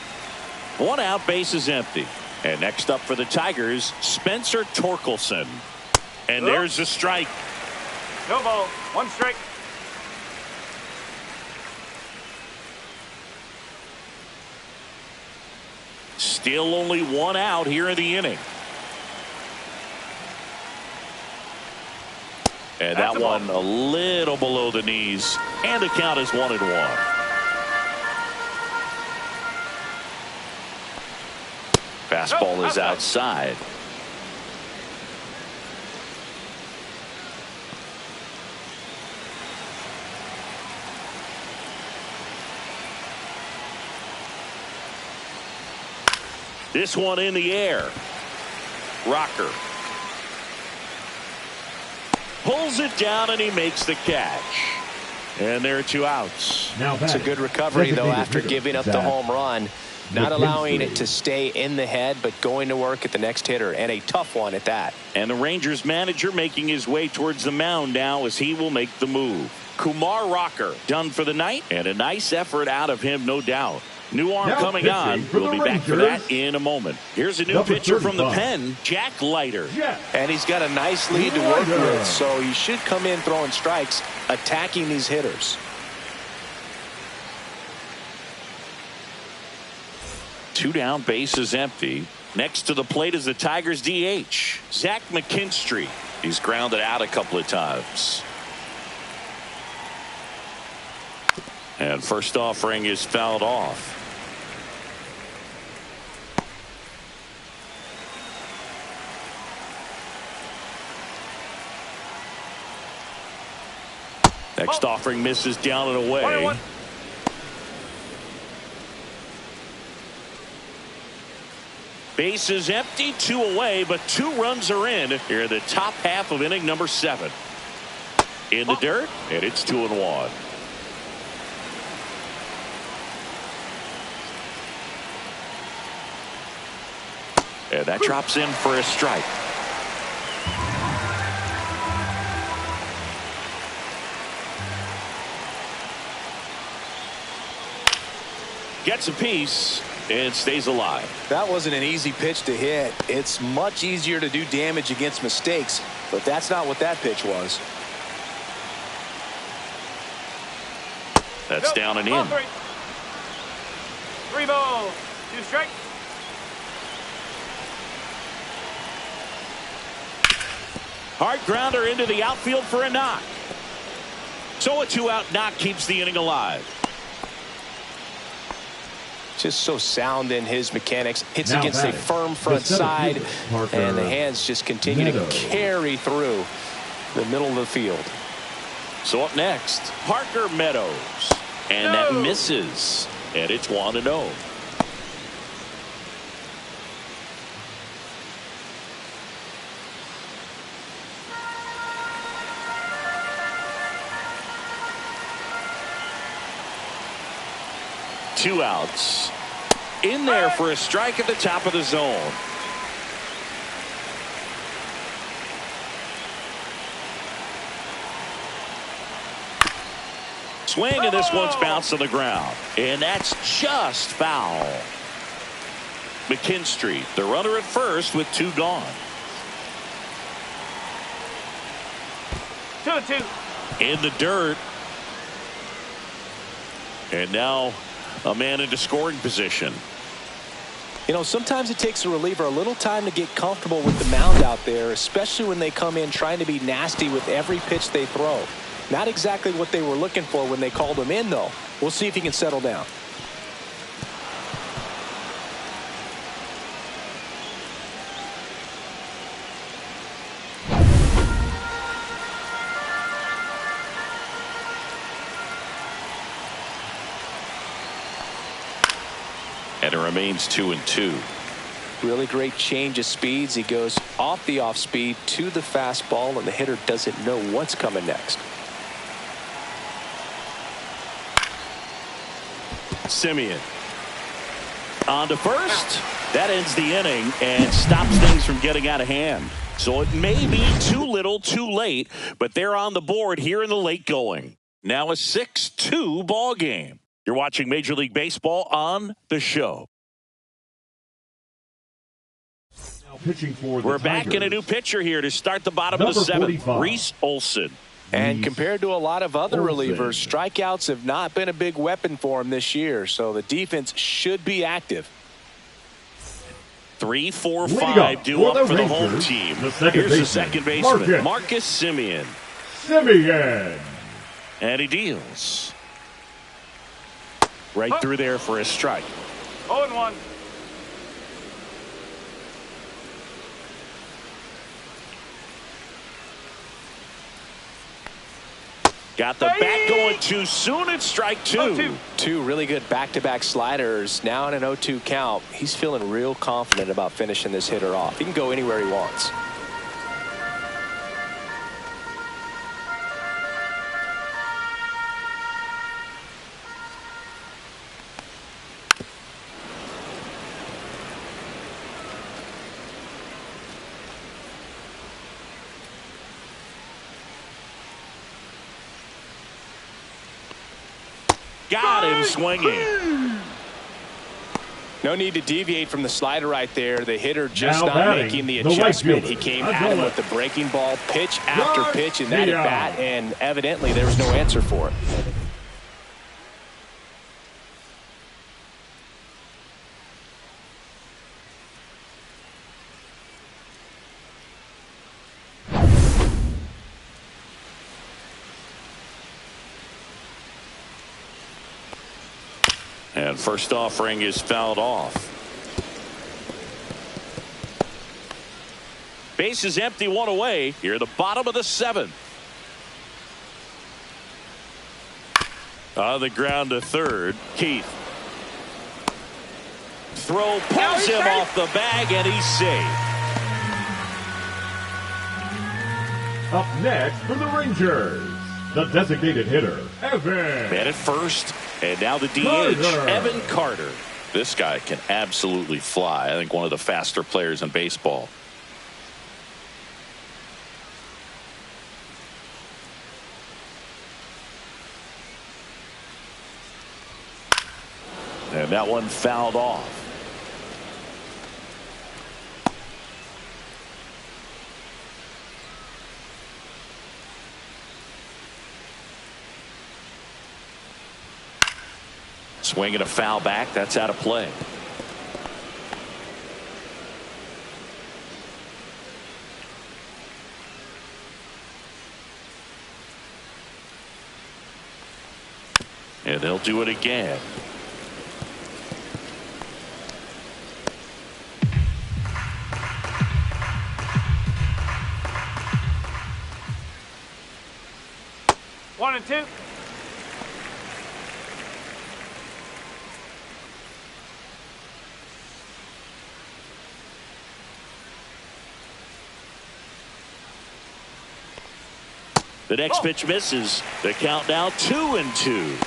1 out, base is empty. And next up for the Tigers, Spencer Torkelson. And there's the strike. No ball, 1 strike. Still only 1 out here in the inning. And that one a little below the knees. And the count is 1-1. Fastball is outside. This one in the air. Rocker pulls it down, and he makes the catch. And there are 2 outs. Now it's a good recovery, though, after giving up the home run. Not allowing it to stay in the head, but going to work at the next hitter, and a tough one at that. And the Rangers manager making his way towards the mound now as he will make the move. Kumar Rocker done for the night, and a nice effort out of him, no doubt. New arm now coming on. We'll be back for that in a moment. Here's a new pitcher from the pen, Jack Leiter. And he's got a nice lead to work with, so he should come in throwing strikes, attacking these hitters. 2 down, bases empty. Next to the plate is the Tigers DH, Zach McKinstry. He's grounded out a couple of times. And first offering is fouled off. Next offering misses down and away. 1-1. Bases empty, 2 away, but 2 runs are in here in the top half of inning number 7. In the dirt, and it's 2-1. And that drops in for a strike. Gets a piece and stays alive. That wasn't an easy pitch to hit. It's much easier to do damage against mistakes, but that's not what that pitch was. That's down and in. 3 balls, 2 strikes. Hard grounder into the outfield for a knock. So a 2-out knock keeps the inning alive. Just so sound in his mechanics. Hits Now against a batting, firm front the center side, fielder, Parker and the hands just continue Meadows. to carry through the middle of the field. So up next, Parker Meadows. And that misses. And it's 1-0. Two outs. In there for a strike at the top of the zone. Swing, and this one's bounced on the ground. And that's just foul. McKinstry, the runner at first with 2 gone. 2-2. In the dirt. And now a man into scoring position. You know, sometimes it takes a reliever a little time to get comfortable with the mound out there, especially when they come in trying to be nasty with every pitch they throw. Not exactly what they were looking for when they called him in, though. We'll see if he can settle down. And it remains 2-2. Really great change of speeds. He goes off the off speed to the fastball, and the hitter doesn't know what's coming next. Simeon on to first. That ends the inning and stops things from getting out of hand. So it may be too little too late, but they're on the board here in the late going. Now a 6-2 ball game. You're watching Major League Baseball on the show. Pitching for the We're back in a Tigers. new pitcher here to start the bottom of the Number 7th. 45. Reese Olson. And compared to a lot of other Olsen. relievers, strikeouts have not been a big weapon for him this year, so the defense should be active. 3, 4, Leading 5 up due for up the for the home Rangers, team. the second Here's the baseman, second baseman, Marcus Marcus Simeon. Simeon. And he deals. Right through there for a strike. 0-1. Got the bat going too soon. It's strike 2. 0-2. 2 really good back-to-back sliders. Now in an 0-2 count. He's feeling real confident about finishing this hitter off. He can go anywhere he wants. Got him swinging. No need to deviate from the slider right there. The hitter just Now not batting, making the the right adjustment. fielder, He came Adolis. at him with the breaking ball, pitch after pitch in that Garcia. at bat, and evidently there was no answer for it. And first offering is fouled off. Base is empty, one away. Here at the bottom of the 7th. On the ground to third. Keith. Throw pulls him off the bag, and he's safe. Up next for the Rangers, the designated hitter, Evan. Man at first, and now the DH, Carter. Evan Carter. This guy can absolutely fly. I think one of the faster players in baseball. And that one fouled off. Swinging a foul back. That's out of play. And they'll do it again. One and two. The next pitch misses. The count now 2-2.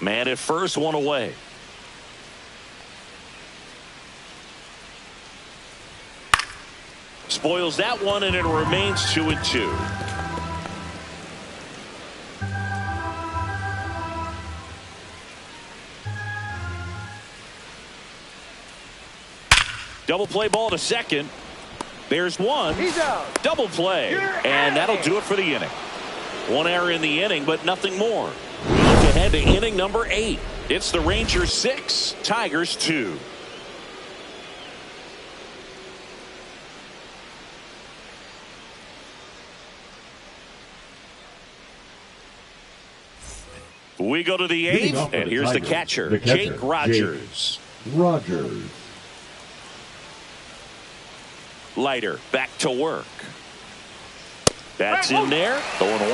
Man at first, one away. Spoils that one, and it remains 2-2. Double play ball to second. There's one. He's out. Double play. And that'll do it for the inning. One error in the inning, but nothing more. We look ahead to inning number 8. It's the Rangers 6, Tigers 2. We go to the 8th, and here's the catcher, Jake Rogers. Rogers. Leiter back to work. That's in there. 0-1.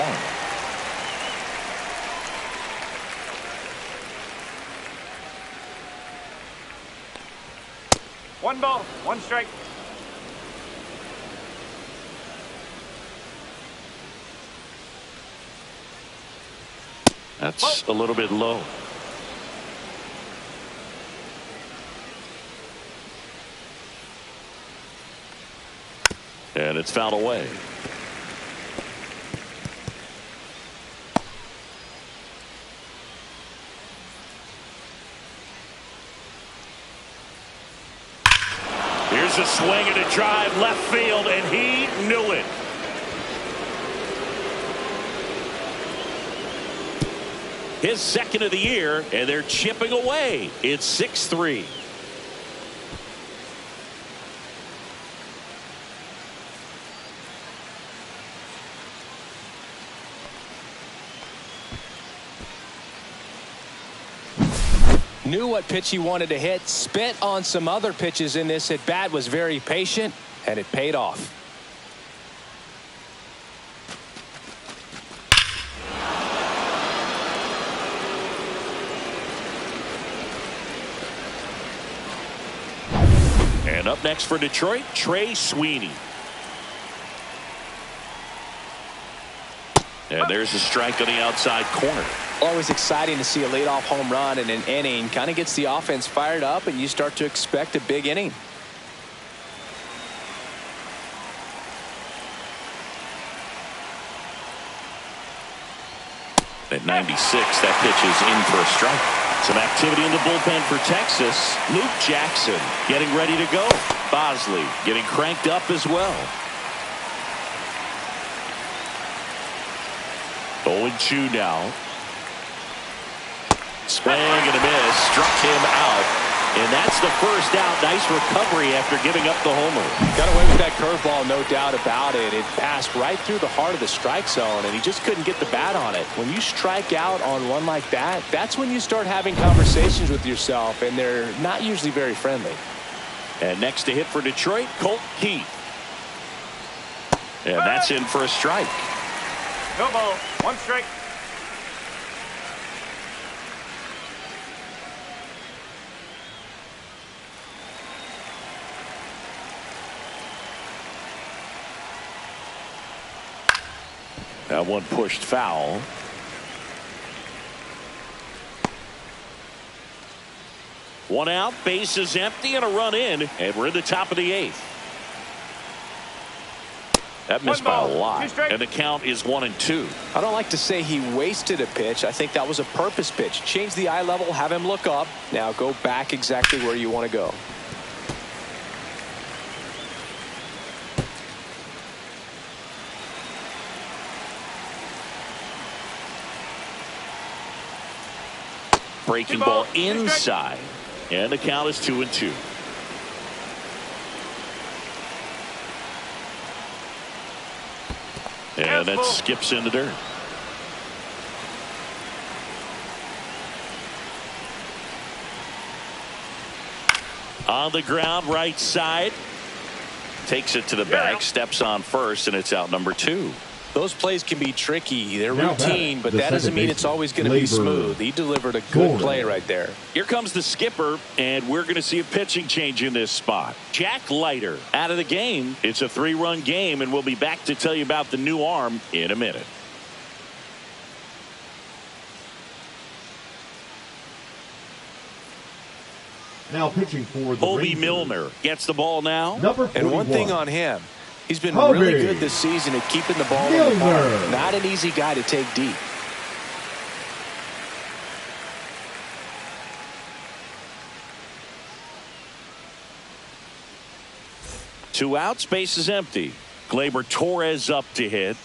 One ball, one strike. That's a little bit low. And it's fouled away. Here's a swing and a drive left field, and he knew it. His second of the year, and they're chipping away. It's 6-3. Knew what pitch he wanted to hit, spit on some other pitches in this at bat, was very patient, and it paid off. And up next for Detroit, Trey Sweeney. And there's a strike on the outside corner. Always exciting to see a leadoff home run in an inning. Kind of gets the offense fired up, and you start to expect a big inning. At 96, that pitch is in for a strike. Some activity in the bullpen for Texas. Luke Jackson getting ready to go. Bosley getting cranked up as well. 0-2 now. Swing and a miss. Struck him out. And that's the first out. Nice recovery after giving up the homer. Got away with that curveball, no doubt about it. It passed right through the heart of the strike zone, and he just couldn't get the bat on it. When you strike out on one like that, that's when you start having conversations with yourself, and they're not usually very friendly. And next to hit for Detroit, Colt Keith. And that's in for a strike. No ball. 1 strike. That one pushed foul. One out, base is empty, and a run in, and we're in the top of the 8th. That missed by a lot, and the count is 1-2. I don't like to say he wasted a pitch. I think that was a purpose pitch. Change the eye level, have him look up. Now go back exactly where you want to go. Breaking ball inside, and the count is 2-2. And that skips in the dirt. On the ground, right side. Takes it to the bag, steps on first, and it's out number 2. Those plays can be tricky. They're routine, but that doesn't mean it's always going to be smooth. He delivered a good play right there. Here comes the skipper, and we're going to see a pitching change in this spot. Jack Leiter out of the game. It's a 3-run game, and we'll be back to tell you about the new arm in a minute. Now pitching for the Obi Rangers. Milner gets the ball now. Number 41. And one thing on him, he's been Obi really good this season at keeping the ball in the park. Not an easy guy to take deep. Two outs, base is empty. Gleyber Torres up to hit.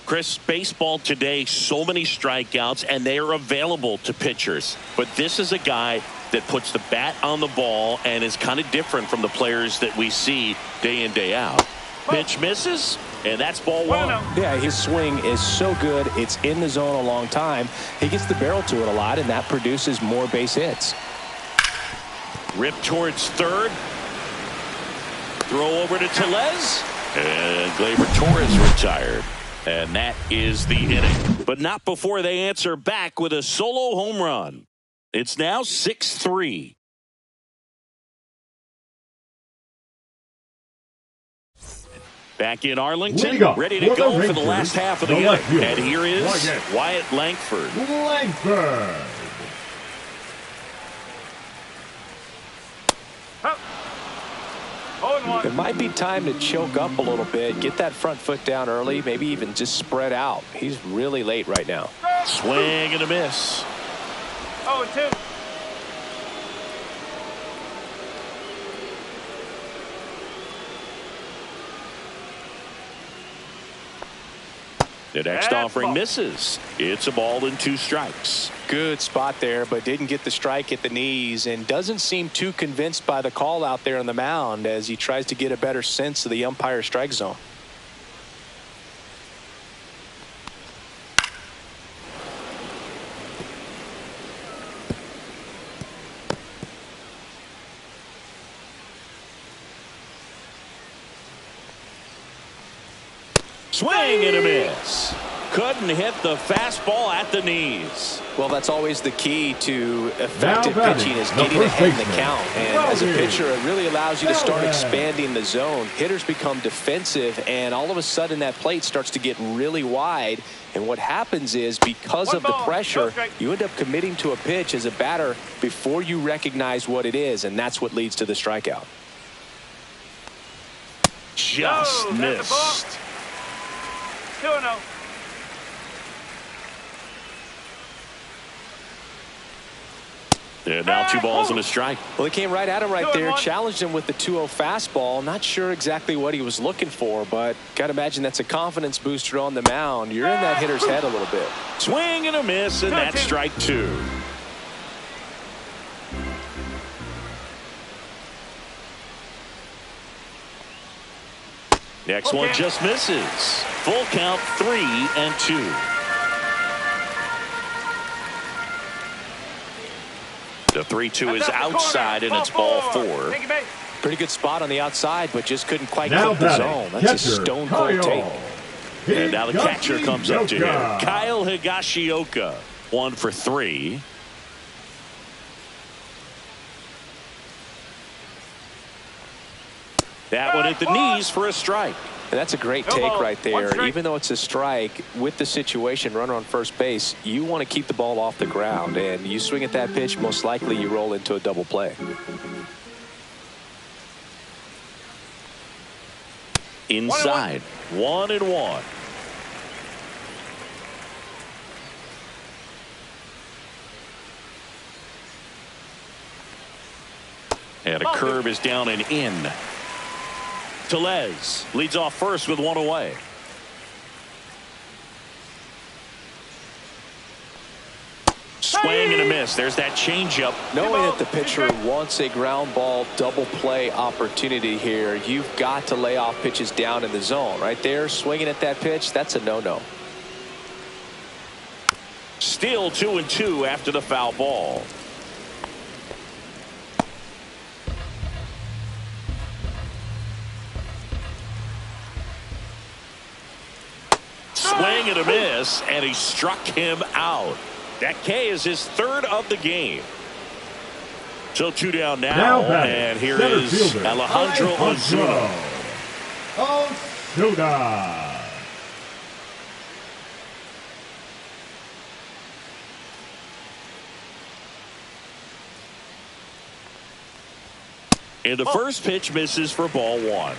Chris, baseball today, so many strikeouts, and they are available to pitchers. But this is a guy that puts the bat on the ball and is kind of different from the players that we see day in, day out. Pitch misses, and that's ball 1. Yeah, his swing is so good. It's in the zone a long time. He gets the barrel to it a lot, and that produces more base hits. Rip towards third. Throw over to Tellez. And Gleyber Torres retired. And that is the inning. But not before they answer back with a solo home run. It's now 6-3. Back in Arlington, ready to go for the last half of the inning. And here is Wyatt Langford. It might be time to choke up a little bit, get that front foot down early, maybe even just spread out. He's really late right now. Swing and a miss. 0-2. The next offering misses. It's a ball and 2 strikes. Good spot there, but didn't get the strike at the knees and doesn't seem too convinced by the call out there on the mound as he tries to get a better sense of the umpire strike zone. Swing and a miss. Couldn't hit the fastball at the knees. Well, that's always the key to effective pitching is getting ahead in the count. And as a pitcher, it really allows you to start expanding the zone. Hitters become defensive, and all of a sudden that plate starts to get really wide. And what happens is because of the pressure, you end up committing to a pitch as a batter before you recognize what it is, and that's what leads to the strikeout. Just missed. 2-0. And now 2 balls and a strike. Well, he came right at him right there, challenged him with the 2-0 fastball. Not sure exactly what he was looking for, but got to imagine that's a confidence booster on the mound. You're in that hitter's head a little bit. Swing and a miss, and that's strike 2. Next one just misses. Full count, 3-2. The 3-2 is outside, and it's ball 4. Pretty good spot on the outside, but just couldn't quite Now clip the zone. That's a stone cold take. And now the catcher comes up to him. Kyle Higashioka, 1 for 3. That one at the knees for a strike. And that's a great take right there. Even though it's a strike, with the situation, runner on first base, you want to keep the ball off the ground. And you swing at that pitch, most likely you roll into a double play. Inside, 1-1. And a curve is down and in. Tellez leads off first with 1 away. Swing and a miss. There's that changeup. Knowing that the pitcher wants a ground ball double play opportunity here, you've got to lay off pitches down in the zone. Right there, swinging at that pitch, that's a no-no. Still 2-2 after the foul ball. Swing and a miss, and he struck him out. That K is his 3rd of the game. So 2 down now and here is fielder, Alejandro Ozuna. Ozuna. And the first pitch misses for ball 1.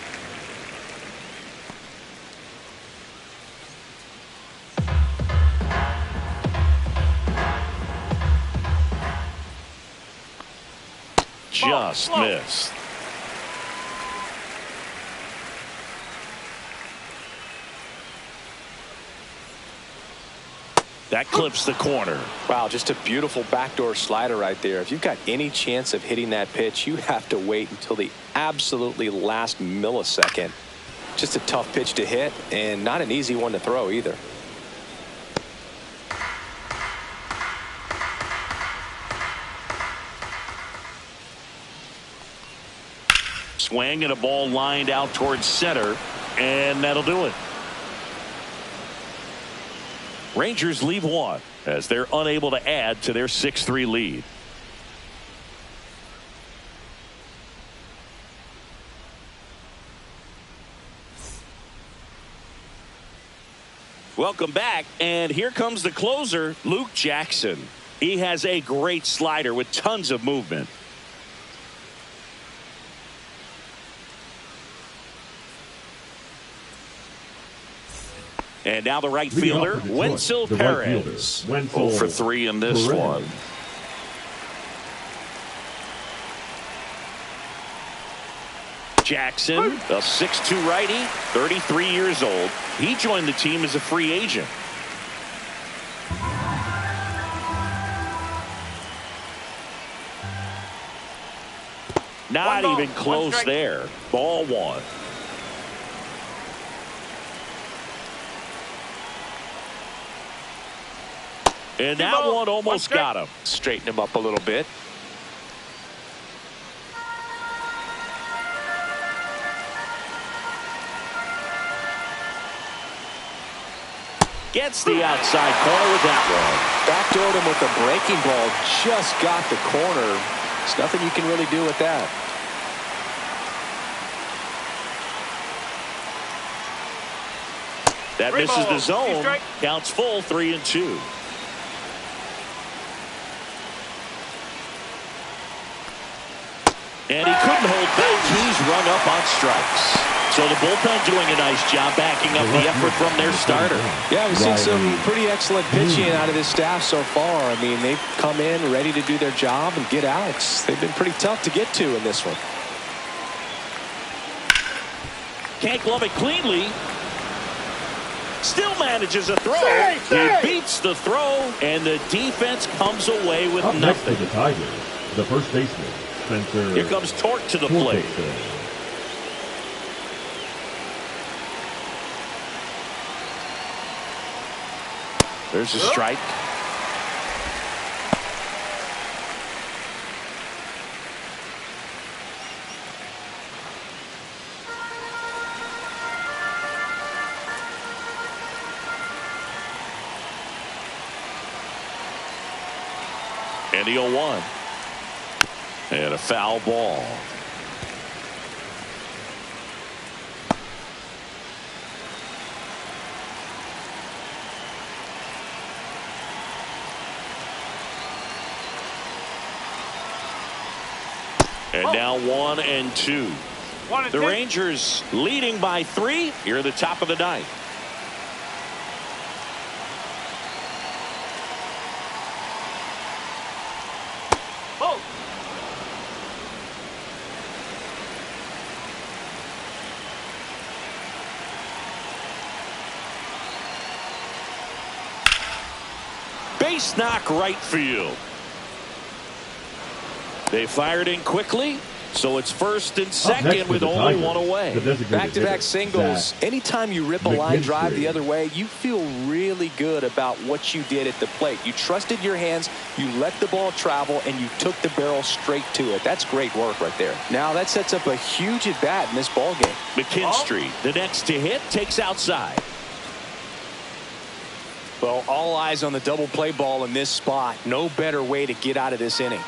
Just missed. That clips the corner. Wow, just a beautiful backdoor slider right there. If you've got any chance of hitting that pitch, you have to wait until the absolutely last millisecond. Just a tough pitch to hit, and not an easy one to throw either. Swing and a ball lined out towards center, and that'll do it. Rangers leave 1 as they're unable to add to their 6-3 lead. Welcome back, and here comes the closer, Luke Jackson. He has a great slider with tons of movement. And now the right fielder, Wenzel Perez. 0 for 3 in this one. Jackson, a 6'2 righty, 33 years old. He joined the team as a free agent. Not even close there. Ball 1. And that one almost got him. Straighten him up a little bit. Gets the outside corner with that one. Backdoored him with the breaking ball. Just got the corner. There's nothing you can really do with that. That misses the zone. Counts full, 3-2. And he couldn't hold back. He's rung up on strikes. So the bullpen doing a nice job backing up the effort from their starter. Yeah, we've seen some pretty excellent pitching out of this staff so far. I mean, they've come in ready to do their job and get outs. They've been pretty tough to get to in this one. Can't glove it cleanly. Still manages a throw. He beats the throw, and the defense comes away with Up nothing. next to the Tigers, the first baseman, Spencer. Here comes Torque to the plate. There's a strike. And the 0-1. And a foul ball. And now 1-2. The Rangers leading by 3 here at the top of the ninth. Base knock right field. They fired in quickly, so it's first and second with only one away. Back-to-back singles. Anytime you rip a line drive the other way, you feel really good about what you did at the plate. You trusted your hands, you let the ball travel, and you took the barrel straight to it. That's great work right there. Now that sets up a huge at-bat in this ball game. McKinstry, the next to hit, takes outside. Well, all eyes on the double play ball in this spot. No better way to get out of this inning.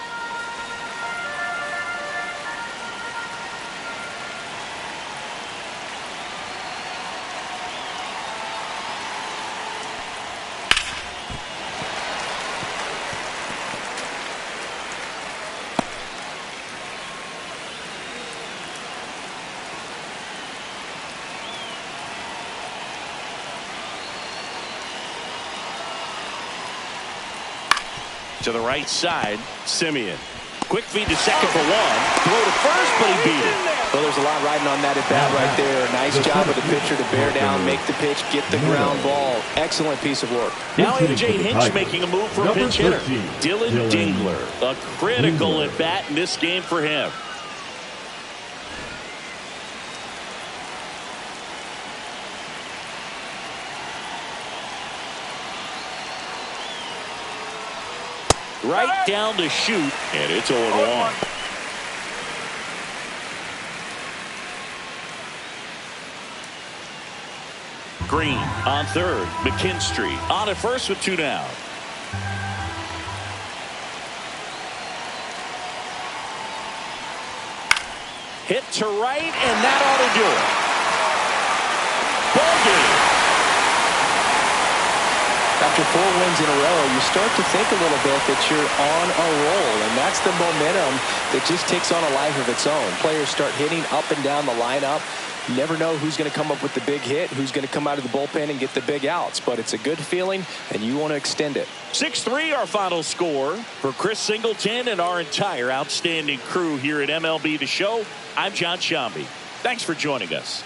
To the right side, Simeon. Quick feed to second for 1. Throw to first, but he beat it. Well, there's a lot riding on that at bat right there. Nice job of the pitcher to bear down, make the pitch, get the ground ball. Excellent piece of work. Now A.J. Hinch making a move for a pinch hitter. Dylan Dingler. A critical at bat in this game for him. Right down to shoot, and it's 0-1. Green on third. McKinstry on at first with 2 down. Hit to right, and that ought to do it. Ball game. After 4 wins in a row, you start to think a little bit that you're on a roll, and that's the momentum that just takes on a life of its own. Players start hitting up and down the lineup. You never know who's going to come up with the big hit, who's going to come out of the bullpen and get the big outs, but it's a good feeling, and you want to extend it. 6-3 our final score. For Chris Singleton and our entire outstanding crew here at MLB The Show, I'm John Shambi. Thanks for joining us.